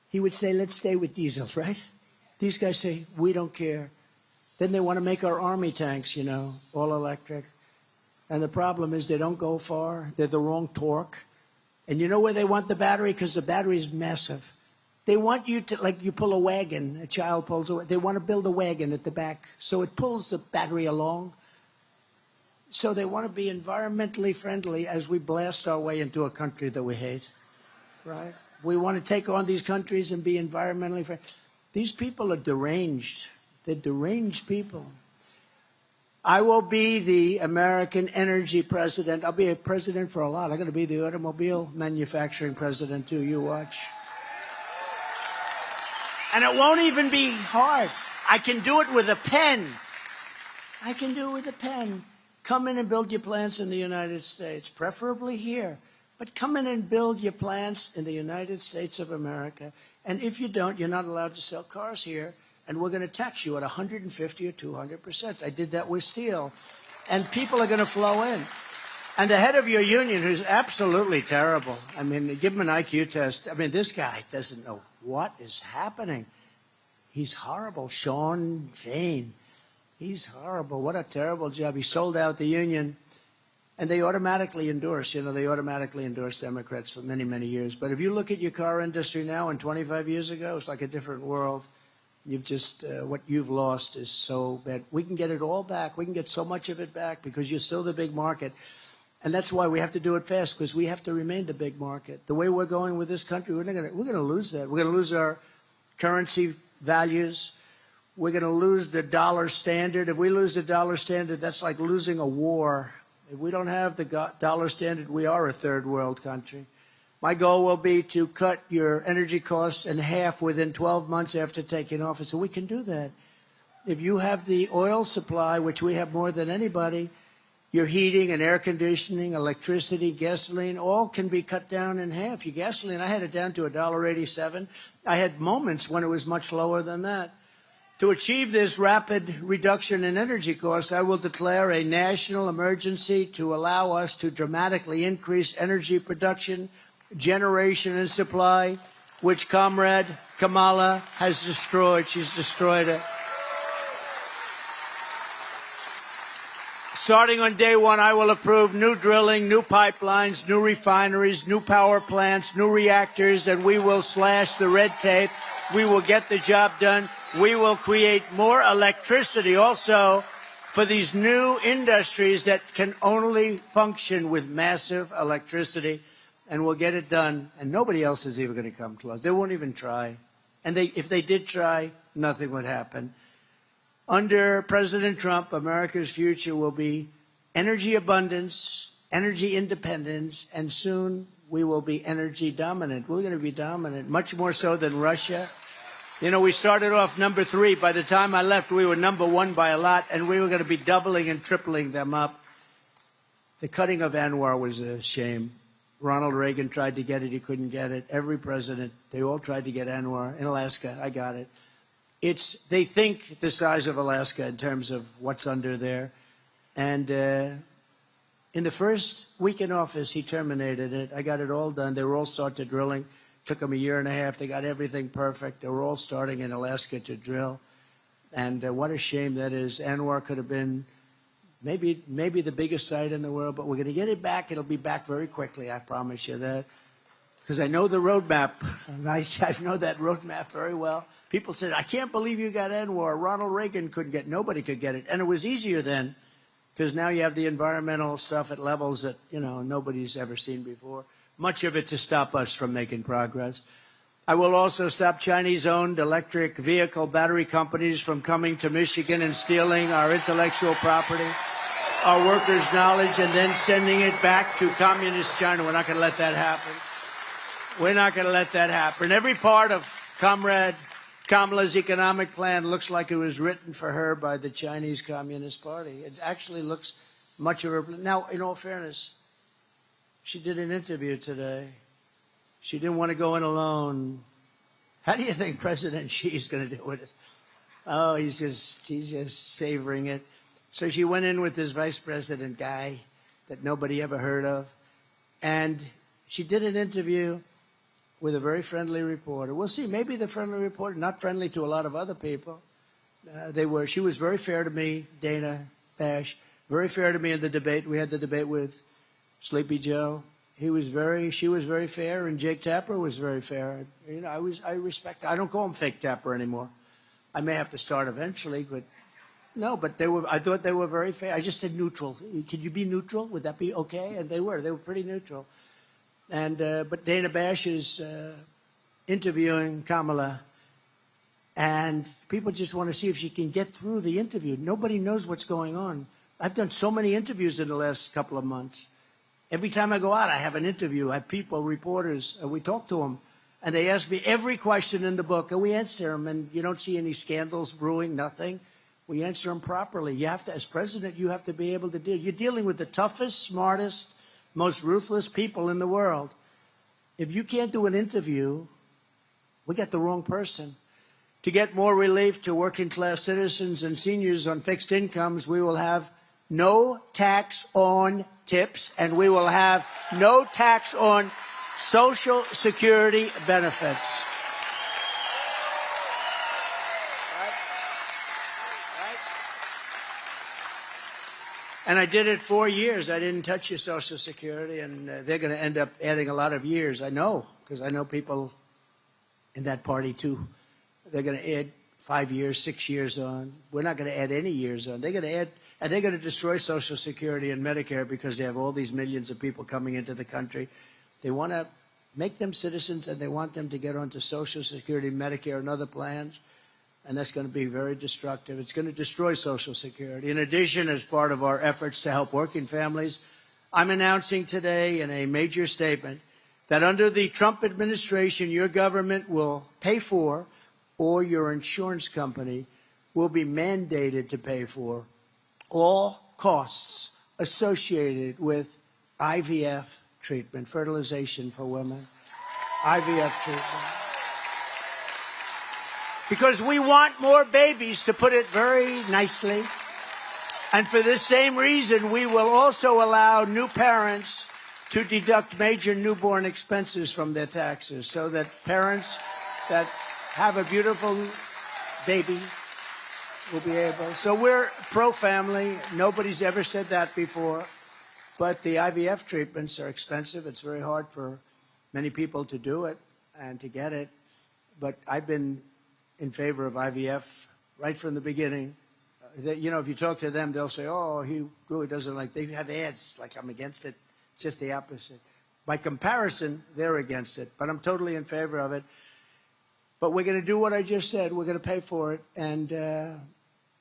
he would say, let's stay with diesel, right? These guys say, we don't care. Then they want to make our army tanks, all electric. And the problem is they don't go far. They're the wrong torque. And you know where they want the battery? Because the battery is massive. They want you to, like you pull a wagon, a child pulls a wagon. They want to build a wagon at the back so it pulls the battery along. So they want to be environmentally friendly as we blast our way into a country that we hate, right? We want to take on these countries and be environmentally friendly. These people are deranged. They're deranged people. I will be the American energy president. I'll be a president for a lot. I'm going to be the automobile manufacturing president, too. You watch. And it won't even be hard. I can do it with a pen. I can do it with a pen. Come in and build your plants in the United States, preferably here. But come in and build your plants in the United States of America. And if you don't, you're not allowed to sell cars here and we're going to tax you at 150 or 200%. I did that with steel. And people are going to flow in. And the head of your union, who's absolutely terrible, I mean, give him an IQ test. I mean, this guy doesn't know what is happening. He's horrible. Sean Fain. He's horrible. What a terrible job. He sold out the union. And they automatically endorse, they automatically endorse Democrats for many, many years. But if you look at your car industry now and 25 years ago, it's like a different world. You've just, what you've lost is so bad. We can get it all back. We can get so much of it back because you're still the big market. And that's why we have to do it fast, because we have to remain the big market. The way we're going with this country, we're going to lose that. We're going to lose our currency values. We're going to lose the dollar standard. If we lose the dollar standard, that's like losing a war. If we don't have the dollar standard, we are a third world country. My goal will be to cut your energy costs in half within 12 months after taking office. So we can do that. If you have the oil supply, which we have more than anybody, your heating and air conditioning, electricity, gasoline, all can be cut down in half. Your gasoline, I had it down to $1.87. I had moments when it was much lower than that. To achieve this rapid reduction in energy costs, I will declare a national emergency to allow us to dramatically increase energy production, generation, and supply, which Comrade Kamala has destroyed. She's destroyed it. Starting on day one, I will approve new drilling, new pipelines, new refineries, new power plants, new reactors, and we will slash the red tape. We will get the job done. We will create more electricity also for these new industries that can only function with massive electricity, and we'll get it done. And nobody else is even going to come close. They won't even try. And if they did try, nothing would happen. Under President Trump, America's future will be energy abundance, energy independence, and soon we will be energy dominant. We're going to be dominant, much more so than Russia. We started off number 3. By the time I left, we were number 1 by a lot, and we were going to be doubling and tripling them up. The cutting of ANWR was a shame. Ronald Reagan tried to get it. He couldn't get it. Every president, they all tried to get ANWR. In Alaska, I got it. They think the size of Alaska in terms of what's under there. And in the first week in office, he terminated it. I got it all done. They were all started drilling. Took them a year and a half. They got everything perfect. They were all starting in Alaska to drill. And what a shame that is. ANWR could have been maybe the biggest site in the world, but we're going to get it back. It'll be back very quickly, I promise you that. Because I know the roadmap. I know that roadmap very well. People said, I can't believe you got ANWR. Ronald Reagan couldn't get it. Nobody could get it. And it was easier then, because now you have the environmental stuff at levels that, nobody's ever seen before. Much of it to stop us from making progress. I will also stop Chinese-owned electric vehicle battery companies from coming to Michigan and stealing our intellectual property, our workers' knowledge, and then sending it back to communist China. We're not going to let that happen. We're not going to let that happen. Every part of Comrade Kamala's economic plan looks like it was written for her by the Chinese Communist Party. It actually looks much of her. Now, in all fairness, she did an interview today. She didn't want to go in alone. How do you think President Xi's going to do with this? Oh, he's just savoring it. So she went in with this vice president guy that nobody ever heard of. And she did an interview with a very friendly reporter. We'll see. Maybe the friendly reporter, not friendly to a lot of other people. She was very fair to me, Dana Bash, very fair to me in the debate. We had the debate with Sleepy Joe. She was very fair, and Jake Tapper was very fair. I respect. I don't call him Fake Tapper anymore. I may have to start eventually, but no. But I thought they were very fair. I just said neutral. Could you be neutral? Would that be okay? And they were pretty neutral. And but Dana Bash is interviewing Kamala, and people just want to see if she can get through the interview. Nobody knows what's going on. I've done so many interviews in the last couple of months. Every time I go out, I have an interview. I have people, reporters, and we talk to them. And they ask me every question in the book, and we answer them. And you don't see any scandals brewing, nothing. We answer them properly. You have to, as president, you have to be able to deal. You're dealing with the toughest, smartest, most ruthless people in the world. If you can't do an interview, we got the wrong person. To get more relief to working class citizens and seniors on fixed incomes, we will have no tax on tips, and we will have no tax on Social Security benefits. And I did it 4 years. I didn't touch your Social Security, and they're going to end up adding a lot of years. I know, because I know people in that party, too. They're going to add 5 years, 6 years on. We're not going to add any years on. They're going to add, and they're going to destroy Social Security and Medicare because they have all these millions of people coming into the country. They want to make them citizens, and they want them to get onto Social Security, Medicare, and other plans. And that's going to be very destructive. It's going to destroy Social Security. In addition, as part of our efforts to help working families, I'm announcing today in a major statement that under the Trump administration, your government will pay for, or your insurance company will be mandated to pay for, all costs associated with IVF treatment, fertilization for women, IVF treatment. Because we want more babies, to put it very nicely. And for this same reason, we will also allow new parents to deduct major newborn expenses from their taxes, so that parents that have a beautiful baby will be able. So we're pro-family. Nobody's ever said that before. But the IVF treatments are expensive. It's very hard for many people to do it and to get it. But I've been in favor of IVF right from the beginning. You know, if you talk to them, they'll say, oh, he really doesn't like, they have ads like I'm against it. It's just the opposite. By comparison, they're against it. But I'm totally in favor of it. But we're going to do what I just said. We're going to pay for it. And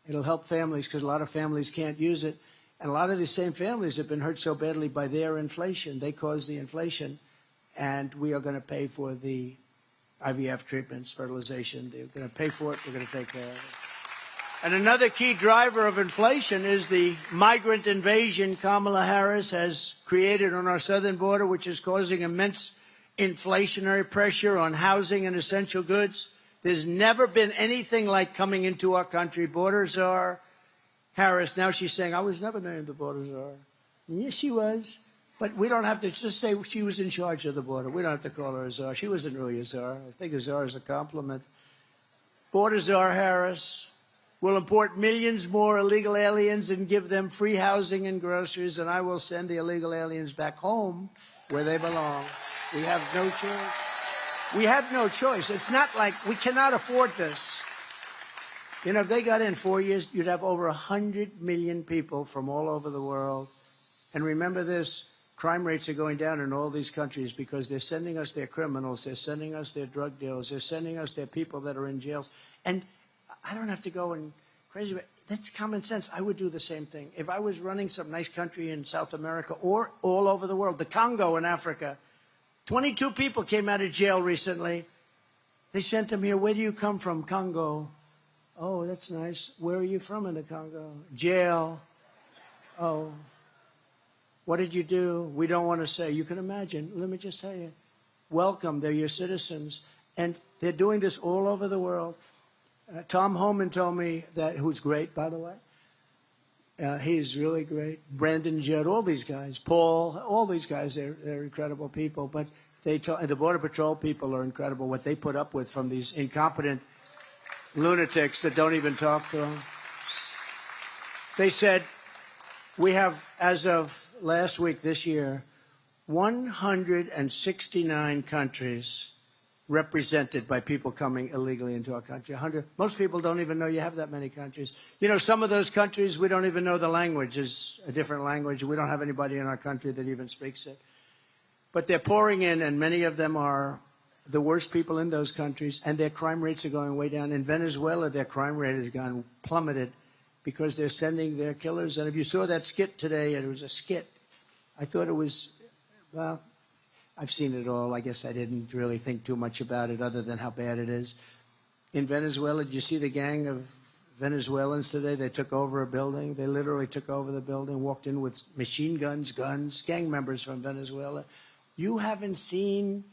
it'll help families, because a lot of families can't use it. And a lot of these same families have been hurt so badly by their inflation. They caused the inflation. And we are going to pay for the IVF treatments, fertilization. They're going to pay for it. We're going to take care of it. And another key driver of inflation is the migrant invasion Kamala Harris has created on our southern border, which is causing immense inflationary pressure on housing and essential goods. There's never been anything like coming into our country. Border czar Harris, now she's saying, I was never named the border czar. Yes, she was. But we don't have to just say she was in charge of the border. We don't have to call her a czar. She wasn't really a czar. I think a czar is a compliment. Border czar Harris will import millions more illegal aliens and give them free housing and groceries, and I will send the illegal aliens back home where they belong. We have no choice. We have no choice. It's not like we cannot afford this. You know, if they got in 4 years, you'd have over 100 million people from all over the world. And remember this, crime rates are going down in all these countries because they're sending us their criminals, they're sending us their drug dealers, they're sending us their people that are in jails. And I don't have to go and crazy, but that's common sense. I would do the same thing. If I was running some nice country in South America or all over the world, the Congo in Africa, 22 people came out of jail recently. They sent them here. Where do you come from? Congo. Oh, that's nice. Where are you from in the Congo? Jail. Oh. What did you do? We don't want to say. You can imagine. Let me just tell you. Welcome. They're your citizens. And they're doing this all over the world. Tom Homan told me that, who's great, by the way. He's really great. Brandon Judd, all these guys. Paul, all these guys, they're incredible people. But the Border Patrol people are incredible, what they put up with from these incompetent lunatics that don't even talk to them. They said, we have, as of last week this year, 169 countries represented by people coming illegally into our country. 100. Most people don't even know you have that many countries. You know, some of those countries, we don't even know the language is a different language. We don't have anybody in our country that even speaks it. But they're pouring in, and many of them are the worst people in those countries, and their crime rates are going way down. In Venezuela, their crime rate has gone plummeted because they're sending their killers. And if you saw that skit today, and it was a skit, I thought it was, well, I've seen it all. I guess I didn't really think too much about it other than how bad it is. In Venezuela, did you see the gang of Venezuelans today? They took over a building. They literally took over the building, walked in with machine guns, gang members from Venezuela. You haven't seen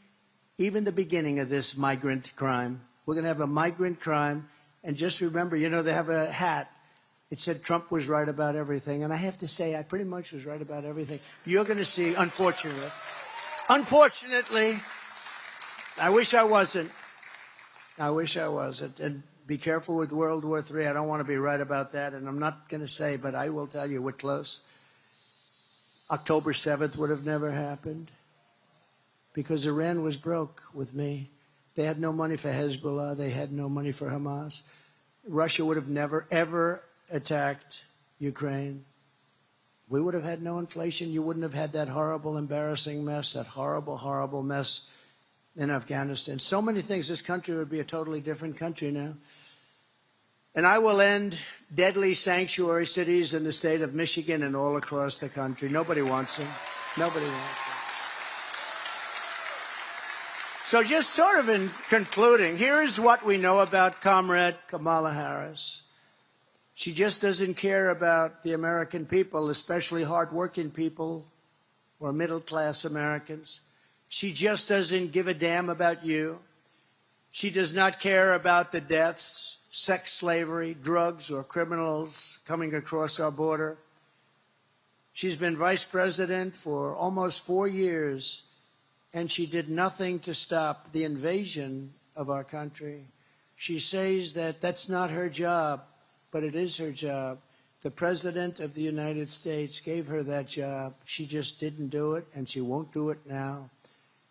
even the beginning of this migrant crime. We're going to have a migrant crime. And just remember, you know, they have a hat. It said Trump was right about everything. And I have to say, I pretty much was right about everything. You're going to see, unfortunately, I wish I wasn't. I wish I wasn't. And be careful with World War III. I don't want to be right about that. And I'm not going to say, but I will tell you, we're close. October 7th would have never happened because Iran was broke with me. They had no money for Hezbollah. They had no money for Hamas. Russia would have never, ever attacked Ukraine. We would have had no inflation. You wouldn't have had that horrible, embarrassing mess, that horrible, horrible mess in Afghanistan. So many things. This country would be a totally different country now. And I will end deadly sanctuary cities in the state of Michigan and all across the country. Nobody wants them. Nobody wants them. So just sort of in concluding, here's what we know about Comrade Kamala Harris. She just doesn't care about the American people, especially hardworking people or middle-class Americans. She just doesn't give a damn about you. She does not care about the deaths, sex slavery, drugs, or criminals coming across our border. She's been vice president for almost 4 years, and she did nothing to stop the invasion of our country. She says that that's not her job, but it is her job. The President of the United States gave her that job. She just didn't do it, and she won't do it now.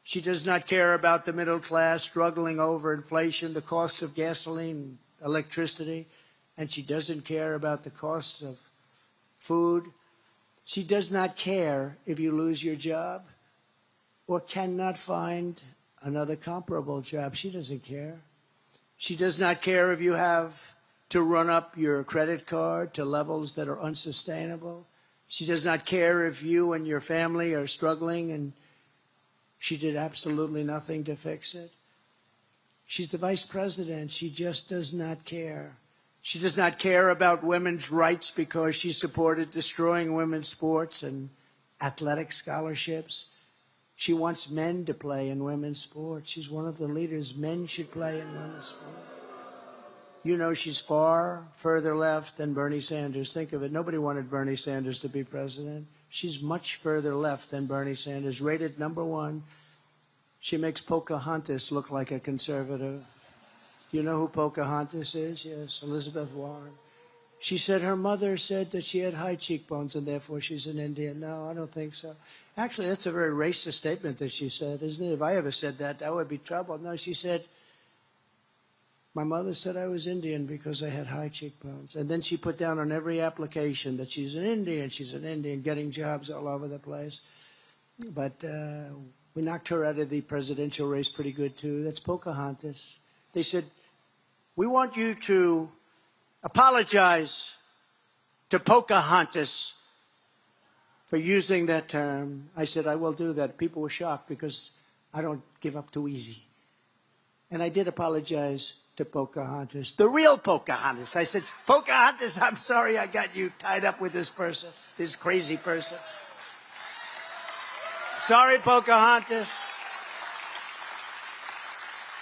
She does not care about the middle class struggling over inflation, the cost of gasoline, electricity, and she doesn't care about the cost of food. She does not care if you lose your job or cannot find another comparable job. She doesn't care. She does not care if you have to run up your credit card to levels that are unsustainable. She does not care if you and your family are struggling, and she did absolutely nothing to fix it. She's the vice president. She just does not care. She does not care about women's rights because she supported destroying women's sports and athletic scholarships. She wants men to play in women's sports. She's one of the leaders. Men should play in women's sports. You know, she's far further left than Bernie Sanders. Think of it. Nobody wanted Bernie Sanders to be president. She's much further left than Bernie Sanders, rated #1. She makes Pocahontas look like a conservative. Do you know who Pocahontas is? Yes, Elizabeth Warren. She said her mother said that she had high cheekbones and therefore she's an Indian. No, I don't think so. Actually, that's a very racist statement that she said, isn't it? If I ever said that, that would be trouble. No, she said, my mother said I was Indian because I had high cheekbones. And then she put down on every application that she's an Indian, getting jobs all over the place. But we knocked her out of the presidential race pretty good, too. That's Pocahontas. They said, we want you to apologize to Pocahontas for using that term. I said, I will do that. People were shocked because I don't give up too easy. And I did apologize to Pocahontas, the real Pocahontas. I said, Pocahontas, I'm sorry I got you tied up with this person, this crazy person. Sorry, Pocahontas.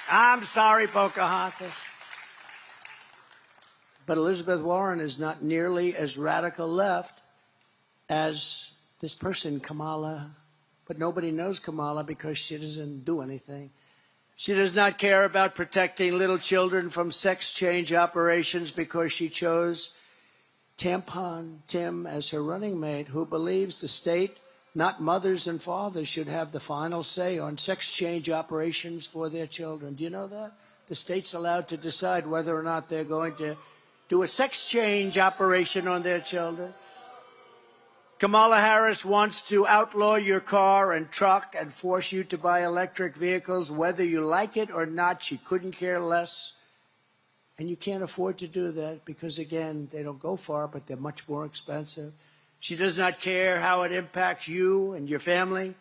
I'm sorry, Pocahontas. But Elizabeth Warren is not nearly as radical left as this person, Kamala. But nobody knows Kamala because she doesn't do anything. She does not care about protecting little children from sex change operations because she chose Tampon Tim as her running mate, who believes the state, not mothers and fathers, should have the final say on sex change operations for their children. Do you know that? The state's allowed to decide whether or not they're going to do a sex change operation on their children. Kamala Harris wants to outlaw your car and truck and force you to buy electric vehicles, whether you like it or not. She couldn't care less. And you can't afford to do that because, again, they don't go far, but they're much more expensive. She does not care how it impacts you and your family.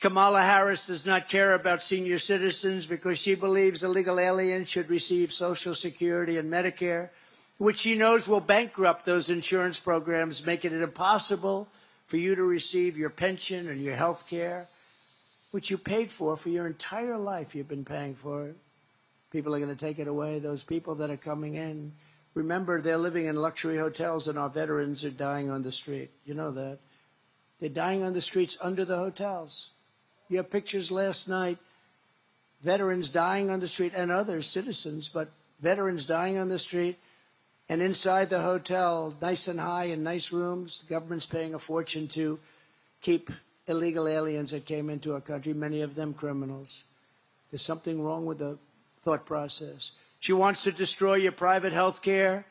Kamala Harris does not care about senior citizens because she believes illegal aliens should receive Social Security and Medicare, which she knows will bankrupt those insurance programs, making it impossible for you to receive your pension and your health care, which you paid for your entire life. You've been paying for it. People are going to take it away. Those people that are coming in, remember, they're living in luxury hotels, and our veterans are dying on the street. You know that. They're dying on the streets under the hotels. You have pictures last night, veterans dying on the street, and other citizens, but veterans dying on the street, and inside the hotel, nice and high in nice rooms. The government's paying a fortune to keep illegal aliens that came into our country, many of them criminals. There's something wrong with the thought process. She wants to destroy your private health care,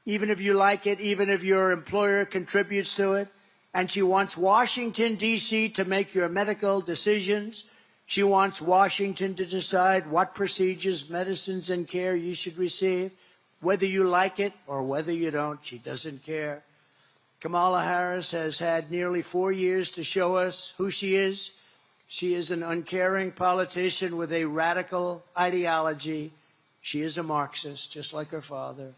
even if you like it, even if your employer contributes to it. And she wants Washington, D.C. to make your medical decisions. She wants Washington to decide what procedures, medicines, and care you should receive, whether you like it or whether you don't. She doesn't care. Kamala Harris has had nearly 4 years to show us who she is. She is an uncaring politician with a radical ideology. She is a Marxist, just like her father.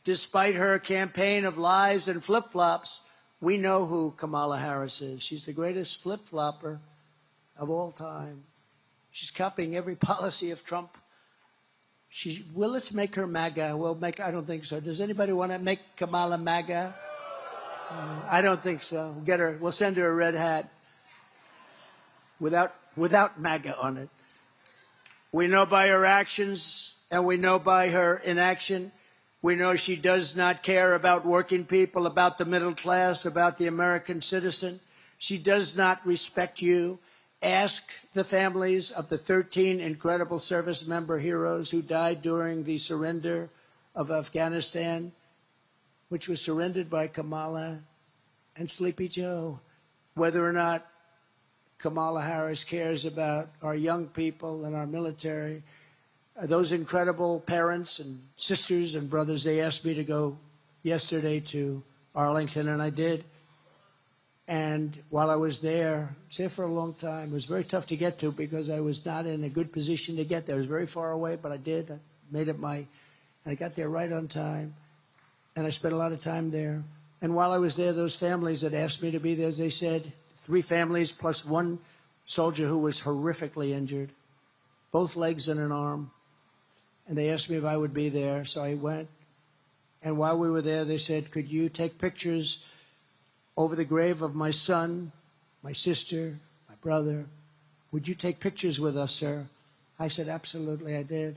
Despite her campaign of lies and flip-flops, we know who Kamala Harris is. She's the greatest flip-flopper of all time. She's copying every policy of Trump. Well, let's make her MAGA. I don't think so. Does anybody want to make Kamala MAGA? I don't think so. We'll send her a red hat without MAGA on it. We know by her actions, and we know by her inaction. We know she does not care about working people, about the middle class, about the American citizen. She does not respect you. Ask the families of the 13 incredible service member heroes who died during the surrender of Afghanistan, which was surrendered by Kamala and Sleepy Joe, whether or not Kamala Harris cares about our young people and our military. Those incredible parents and sisters and brothers, they asked me to go yesterday to Arlington, and I did. And while I was there, I was there for a long time. It was very tough to get to because I was not in a good position to get there. It was very far away, but I did. I made it I got there right on time. And I spent a lot of time there. And while I was there, those families that asked me to be there, as they said, 3 families plus 1 soldier who was horrifically injured, both legs and an arm. And they asked me if I would be there, so I went. And while we were there, they said, could you take pictures over the grave of my son, my sister, my brother? Would you take pictures with us, sir? I said, absolutely, I did.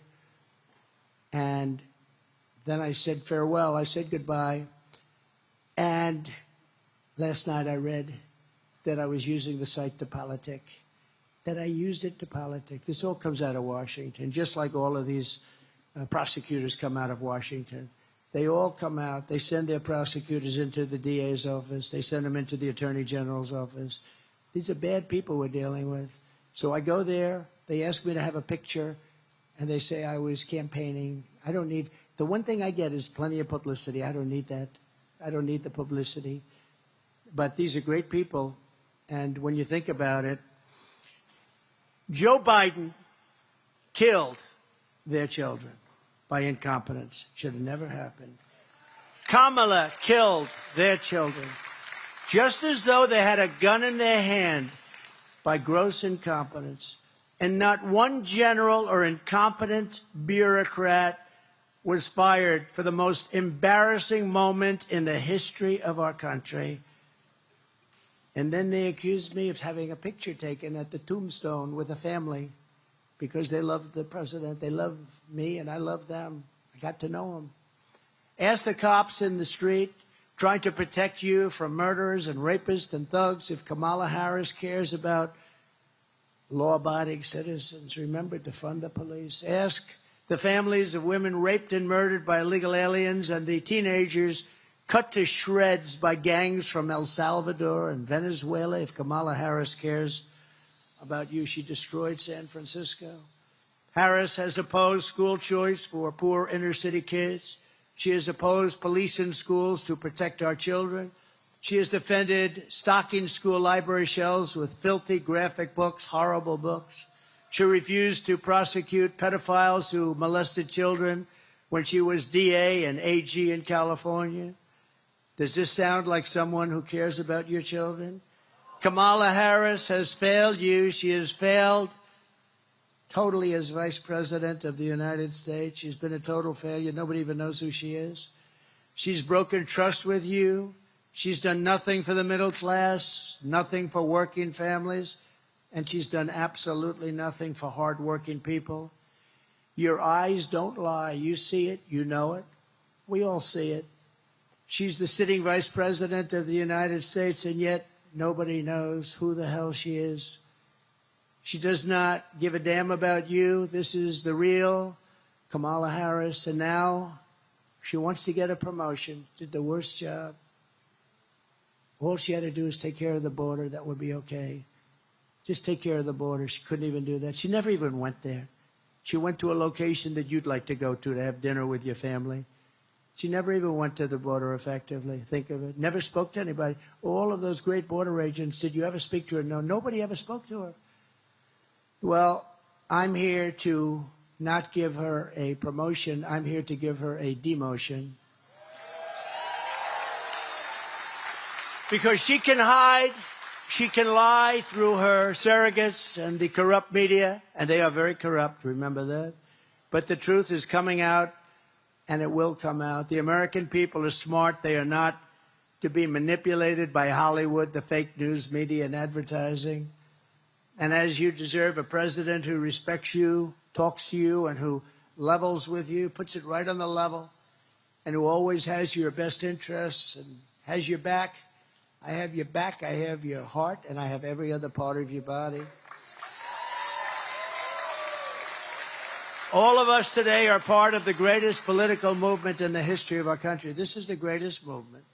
And then I said farewell. I said goodbye. And last night I read that I was using the site to politic, that I used it to politic. This all comes out of Washington, just like all of these prosecutors come out of Washington. They all come out. They send their prosecutors into the DA's office. They send them into the Attorney General's office. These are bad people we're dealing with. So I go there. They ask me to have a picture, and they say I was campaigning. I don't need – the one thing I get is plenty of publicity. I don't need that. I don't need the publicity. But these are great people, and when you think about it, Joe Biden killed their children by incompetence. Should have never happened. Kamala killed their children, just as though they had a gun in their hand, by gross incompetence. And not one general or incompetent bureaucrat was fired for the most embarrassing moment in the history of our country. And then they accused me of having a picture taken at the tombstone with a family because they love the president. They love me, and I love them. I got to know them. Ask the cops in the street trying to protect you from murderers and rapists and thugs if Kamala Harris cares about law-abiding citizens. Remember to fund the police. Ask the families of women raped and murdered by illegal aliens and the teenagers cut to shreds by gangs from El Salvador and Venezuela if Kamala Harris cares about you. She destroyed San Francisco. Harris has opposed school choice for poor inner-city kids. She has opposed police in schools to protect our children. She has defended stocking school library shelves with filthy graphic books, horrible books. She refused to prosecute pedophiles who molested children when she was DA and AG in California. Does this sound like someone who cares about your children? Kamala Harris has failed you. She has failed totally as Vice President of the United States. She's been a total failure. Nobody even knows who she is. She's broken trust with you. She's done nothing for the middle class, nothing for working families, and she's done absolutely nothing for hardworking people. Your eyes don't lie. You see it. You know it. We all see it. She's the sitting Vice President of the United States, and yet nobody knows who the hell she is. She does not give a damn about you. This is the real Kamala Harris, and now she wants to get a promotion. Did the worst job. All she had to do is take care of the border. That would be okay. Just take care of the border. She couldn't even do that. She never even went there. She went to a location that you'd like to go to have dinner with your family. She never even went to the border effectively. Think of it. Never spoke to anybody. All of those great border agents, did you ever speak to her? No, nobody ever spoke to her. Well, I'm here to not give her a promotion. I'm here to give her a demotion. Because she can hide, she can lie through her surrogates and the corrupt media, and they are very corrupt, remember that? But the truth is coming out, and it will come out. The American people are smart. They are not to be manipulated by Hollywood, the fake news media, and advertising. And as you deserve, a president who respects you, talks to you, and who levels with you, puts it right on the level, and who always has your best interests and has your back. I have your back, I have your heart, and I have every other part of your body. All of us today are part of the greatest political movement in the history of our country. This is the greatest movement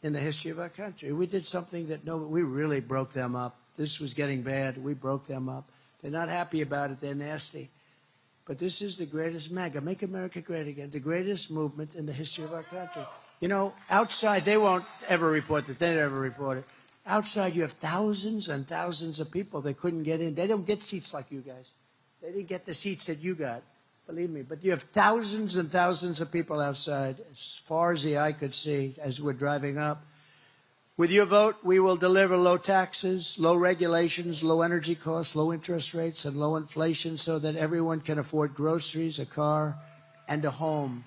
in the history of our country. We did something that we really broke them up. This was getting bad. We broke them up. They're not happy about it. They're nasty. But this is the greatest MAGA, Make America Great Again, the greatest movement in the history of our country. You know, outside, they won't ever report this. They never report it. Outside, you have thousands and thousands of people that couldn't get in. They don't get seats like you guys. They didn't get the seats that you got, believe me. But you have thousands and thousands of people outside, as far as the eye could see, as we're driving up. With your vote, we will deliver low taxes, low regulations, low energy costs, low interest rates, and low inflation so that everyone can afford groceries, a car, and a home.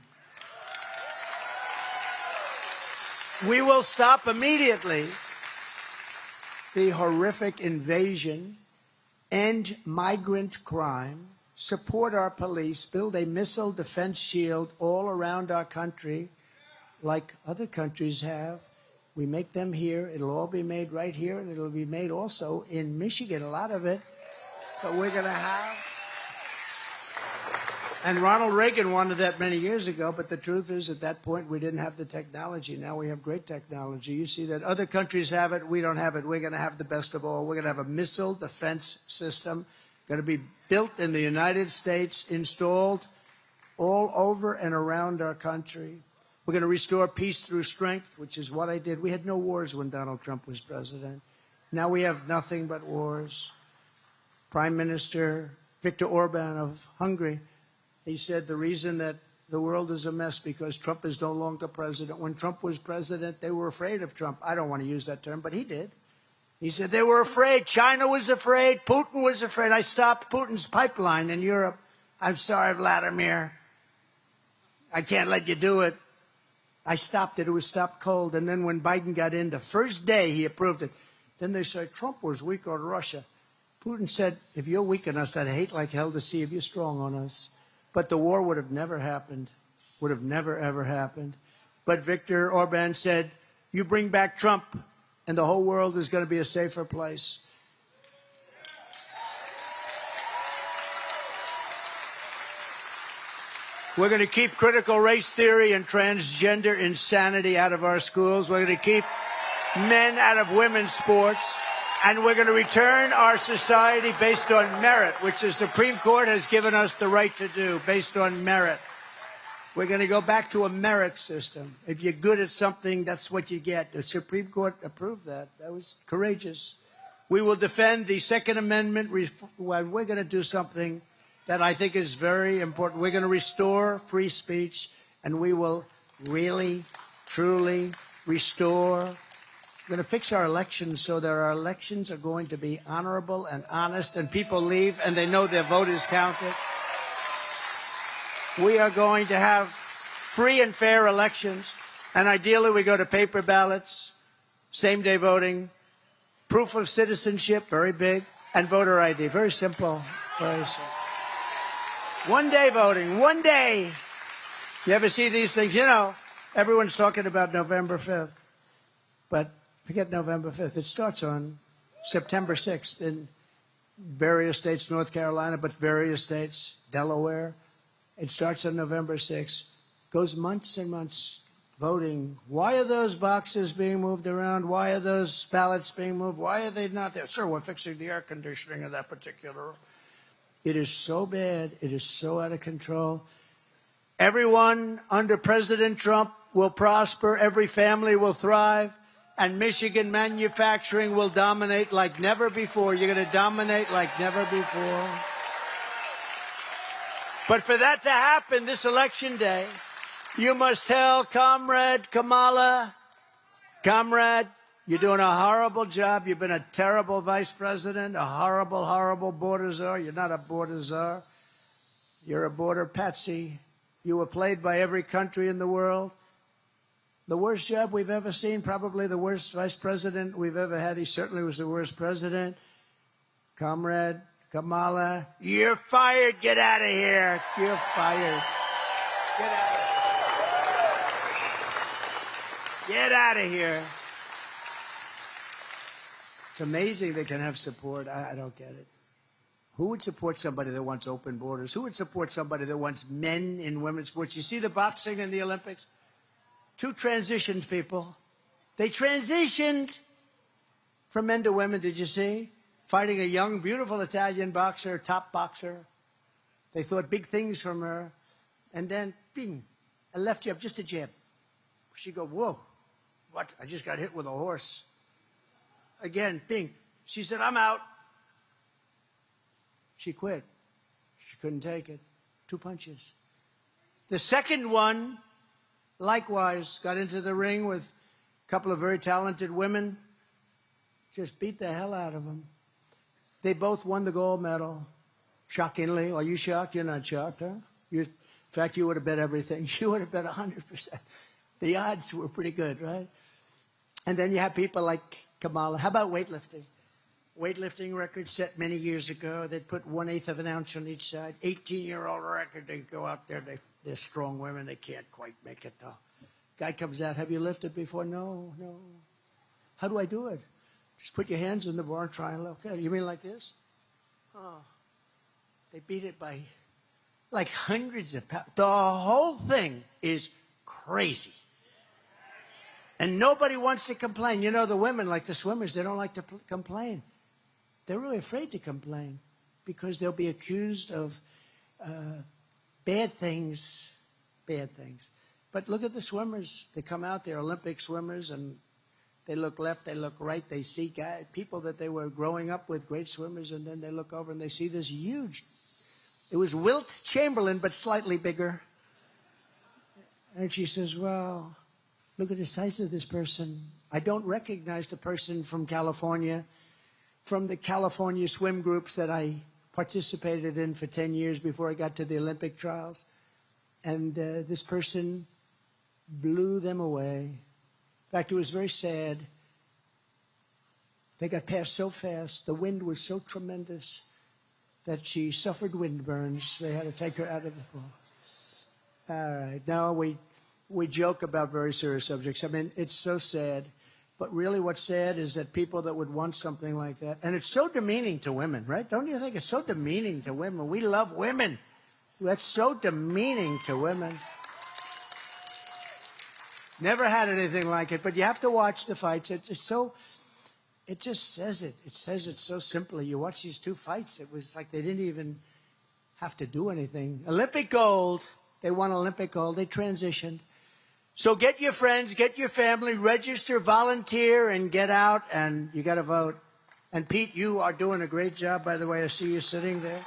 We will stop immediately the horrific invasion, end migrant crime, support our police, build a missile defense shield all around our country like other countries have. We make them here. It'll all be made right here, and it'll be made also in Michigan, a lot of it. But we're going to have... And Ronald Reagan wanted that many years ago, but the truth is at that point we didn't have the technology. Now we have great technology. You see that other countries have it. We don't have it. We're going to have the best of all. We're going to have a missile defense system going to be built in the United States, installed all over and around our country. We're going to restore peace through strength, which is what I did. We had no wars when Donald Trump was president. Now we have nothing but wars. Prime Minister Viktor Orban of Hungary, he said the reason that the world is a mess because Trump is no longer president. When Trump was president, they were afraid of Trump. I don't want to use that term, but he did. He said they were afraid. China was afraid. Putin was afraid. I stopped Putin's pipeline in Europe. I'm sorry, Vladimir. I can't let you do it. I stopped it. It was stopped cold. And then when Biden got in, the first day he approved it. Then they said Trump was weak on Russia. Putin said, if you're weak on us, I'd hate like hell to see if you're strong on us. But the war would have never happened, would have never, ever happened. But Viktor Orban said, you bring back Trump, and the whole world is going to be a safer place. We're going to keep critical race theory and transgender insanity out of our schools. We're going to keep men out of women's sports. And we're going to return our society based on merit, which the Supreme Court has given us the right to do, based on merit. We're going to go back to a merit system. If you're good at something, that's what you get. The Supreme Court approved that. That was courageous. We will defend the Second Amendment. We're going to do something that I think is very important. We're going to restore free speech, and we will really, truly restore We're going to fix our elections so that our elections are going to be honorable and honest, and people leave and they know their vote is counted. We are going to have free and fair elections, and ideally we go to paper ballots, same-day voting, proof of citizenship, very big, and voter ID. Very simple, very simple. One-day voting, one day. You ever see these things? You know, everyone's talking about November 5th, but forget November 5th. It starts on September 6th in various states, North Carolina, but various states, Delaware. It starts on November 6th, goes months and months voting. Why are those boxes being moved around? Why are those ballots being moved? Why are they not there? Sir, we're fixing the air conditioning of that particular. It is so bad. It is so out of control. Everyone under President Trump will prosper. Every family will thrive. And Michigan manufacturing will dominate like never before. You're going to dominate like never before. But for that to happen this election day, you must tell Comrade Kamala, Comrade, you're doing a horrible job. You've been a terrible vice president, a horrible, horrible border czar. You're not a border czar. You're a border patsy. You were played by every country in the world. The worst job we've ever seen, probably the worst vice president we've ever had. He certainly was the worst president. Comrade Kamala, you're fired. Get out of here. You're fired. Get out of here. Get out of here. It's amazing they can have support. I don't get it. Who would support somebody that wants open borders? Who would support somebody that wants men in women's sports? You see the boxing in the Olympics? Two transitioned people. They transitioned from men to women, did you see? Fighting a young, beautiful Italian boxer, top boxer. They thought big things from her. And then, bing, a left jab, just a jab. She go, whoa, what? I just got hit with a horse. Again, bing. She said, I'm out. She quit. She couldn't take it. 2 punches. The second one, likewise, got into the ring with a couple of very talented women. Just beat the hell out of them. They both won the gold medal. Shockingly. Are you shocked? You're not shocked, huh? In fact, you would have bet everything. You would have bet 100%. The odds were pretty good, right? And then you have people like Kamala. How about weightlifting? Weightlifting record set many years ago. They'd put 1/8 of an ounce on each side. 18-year-old record. They go out there. They're strong women. They can't quite make it, though. Guy comes out. Have you lifted before? No. How do I do it? Just put your hands in the bar and try and lift. Okay, you mean like this? Oh, they beat it by like hundreds of pounds. The whole thing is crazy. And nobody wants to complain. You know, the women, like the swimmers, they don't like to complain. They're really afraid to complain because they'll be accused of bad things. But look at the swimmers. They come out, they're Olympic swimmers, and they look left, they look right. They see people that they were growing up with, great swimmers, and then they look over and they see this huge. It was Wilt Chamberlain, but slightly bigger. And she says, well, look at the size of this person. I don't recognize the person from California, from the California swim groups that I participated in for 10 years before I got to the Olympic trials. And this person blew them away. In fact, it was very sad. They got past so fast. The wind was so tremendous that she suffered wind burns. They had to take her out of the pool. All right. Now we joke about very serious subjects. I mean, it's so sad. But really what's sad is that people that would want something like that, and it's so demeaning to women, right? Don't you think it's so demeaning to women? We love women. That's so demeaning to women. Never had anything like it, but you have to watch the fights. It just says it. It says it so simply. You watch these two fights, it was like they didn't even have to do anything. Olympic gold. They won Olympic gold. They transitioned. So get your friends, get your family, register, volunteer, and get out, and you got to vote. And Pete, you are doing a great job, by the way. I see you sitting there.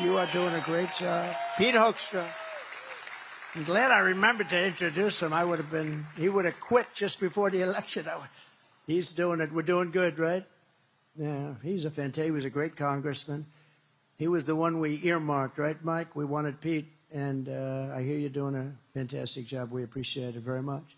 You are doing a great job. Pete Hoekstra. I'm glad I remembered to introduce him. He would have quit just before the election. He's doing it. We're doing good, right? Yeah, he was a great congressman. He was the one we earmarked, right, Mike? We wanted Pete, and I hear you're doing a fantastic job. We appreciate it very much.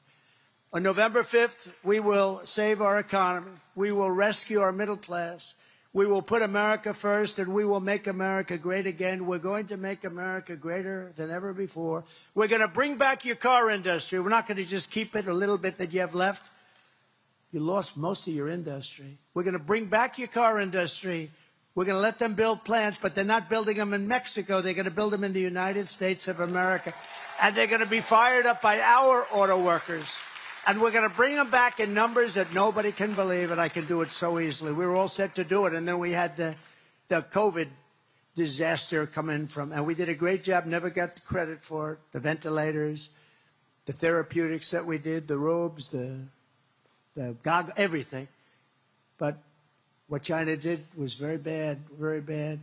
On November 5th, we will save our economy. We will rescue our middle class. We will put America first, and we will make America great again. We're going to make America greater than ever before. We're going to bring back your car industry. We're not going to just keep it a little bit that you have left. You lost most of your industry. We're going to bring back your car industry. We're going to let them build plants, but they're not building them in Mexico. They're going to build them in the United States of America. And they're going to be fired up by our auto workers. And we're going to bring them back in numbers that nobody can believe, and I can do it so easily. We were all set to do it, and then we had the COVID disaster come in from, and we did a great job, never got the credit for it, the ventilators, the therapeutics that we did, the robes, the goggles, everything. But what China did was very bad, very bad.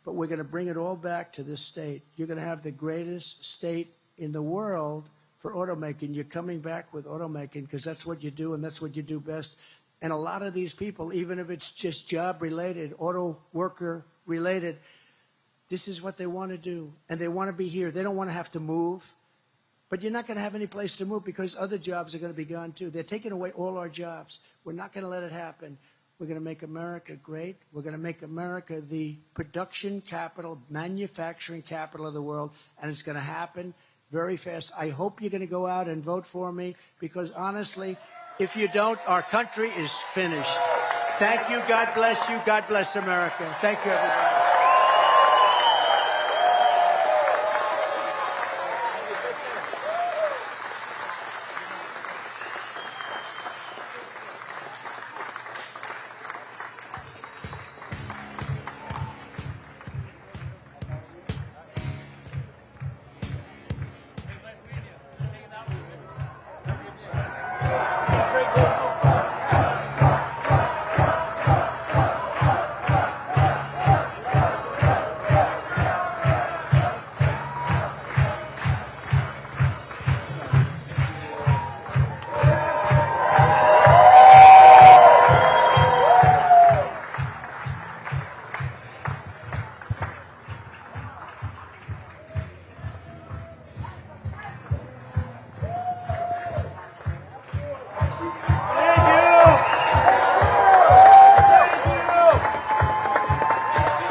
But we're going to bring it all back to this state. You're going to have the greatest state in the world for automaking. You're coming back with automaking because that's what you do and that's what you do best. And a lot of these people, even if it's just job-related, auto worker-related, this is what they want to do. And they want to be here. They don't want to have to move. But you're not going to have any place to move because other jobs are going to be gone, too. They're taking away all our jobs. We're not going to let it happen. We're going to make America great. We're going to make America the production capital, manufacturing capital of the world. And it's going to happen very fast. I hope you're going to go out and vote for me because, honestly, if you don't, our country is finished. Thank you. God bless you. God bless America. Thank you, everybody.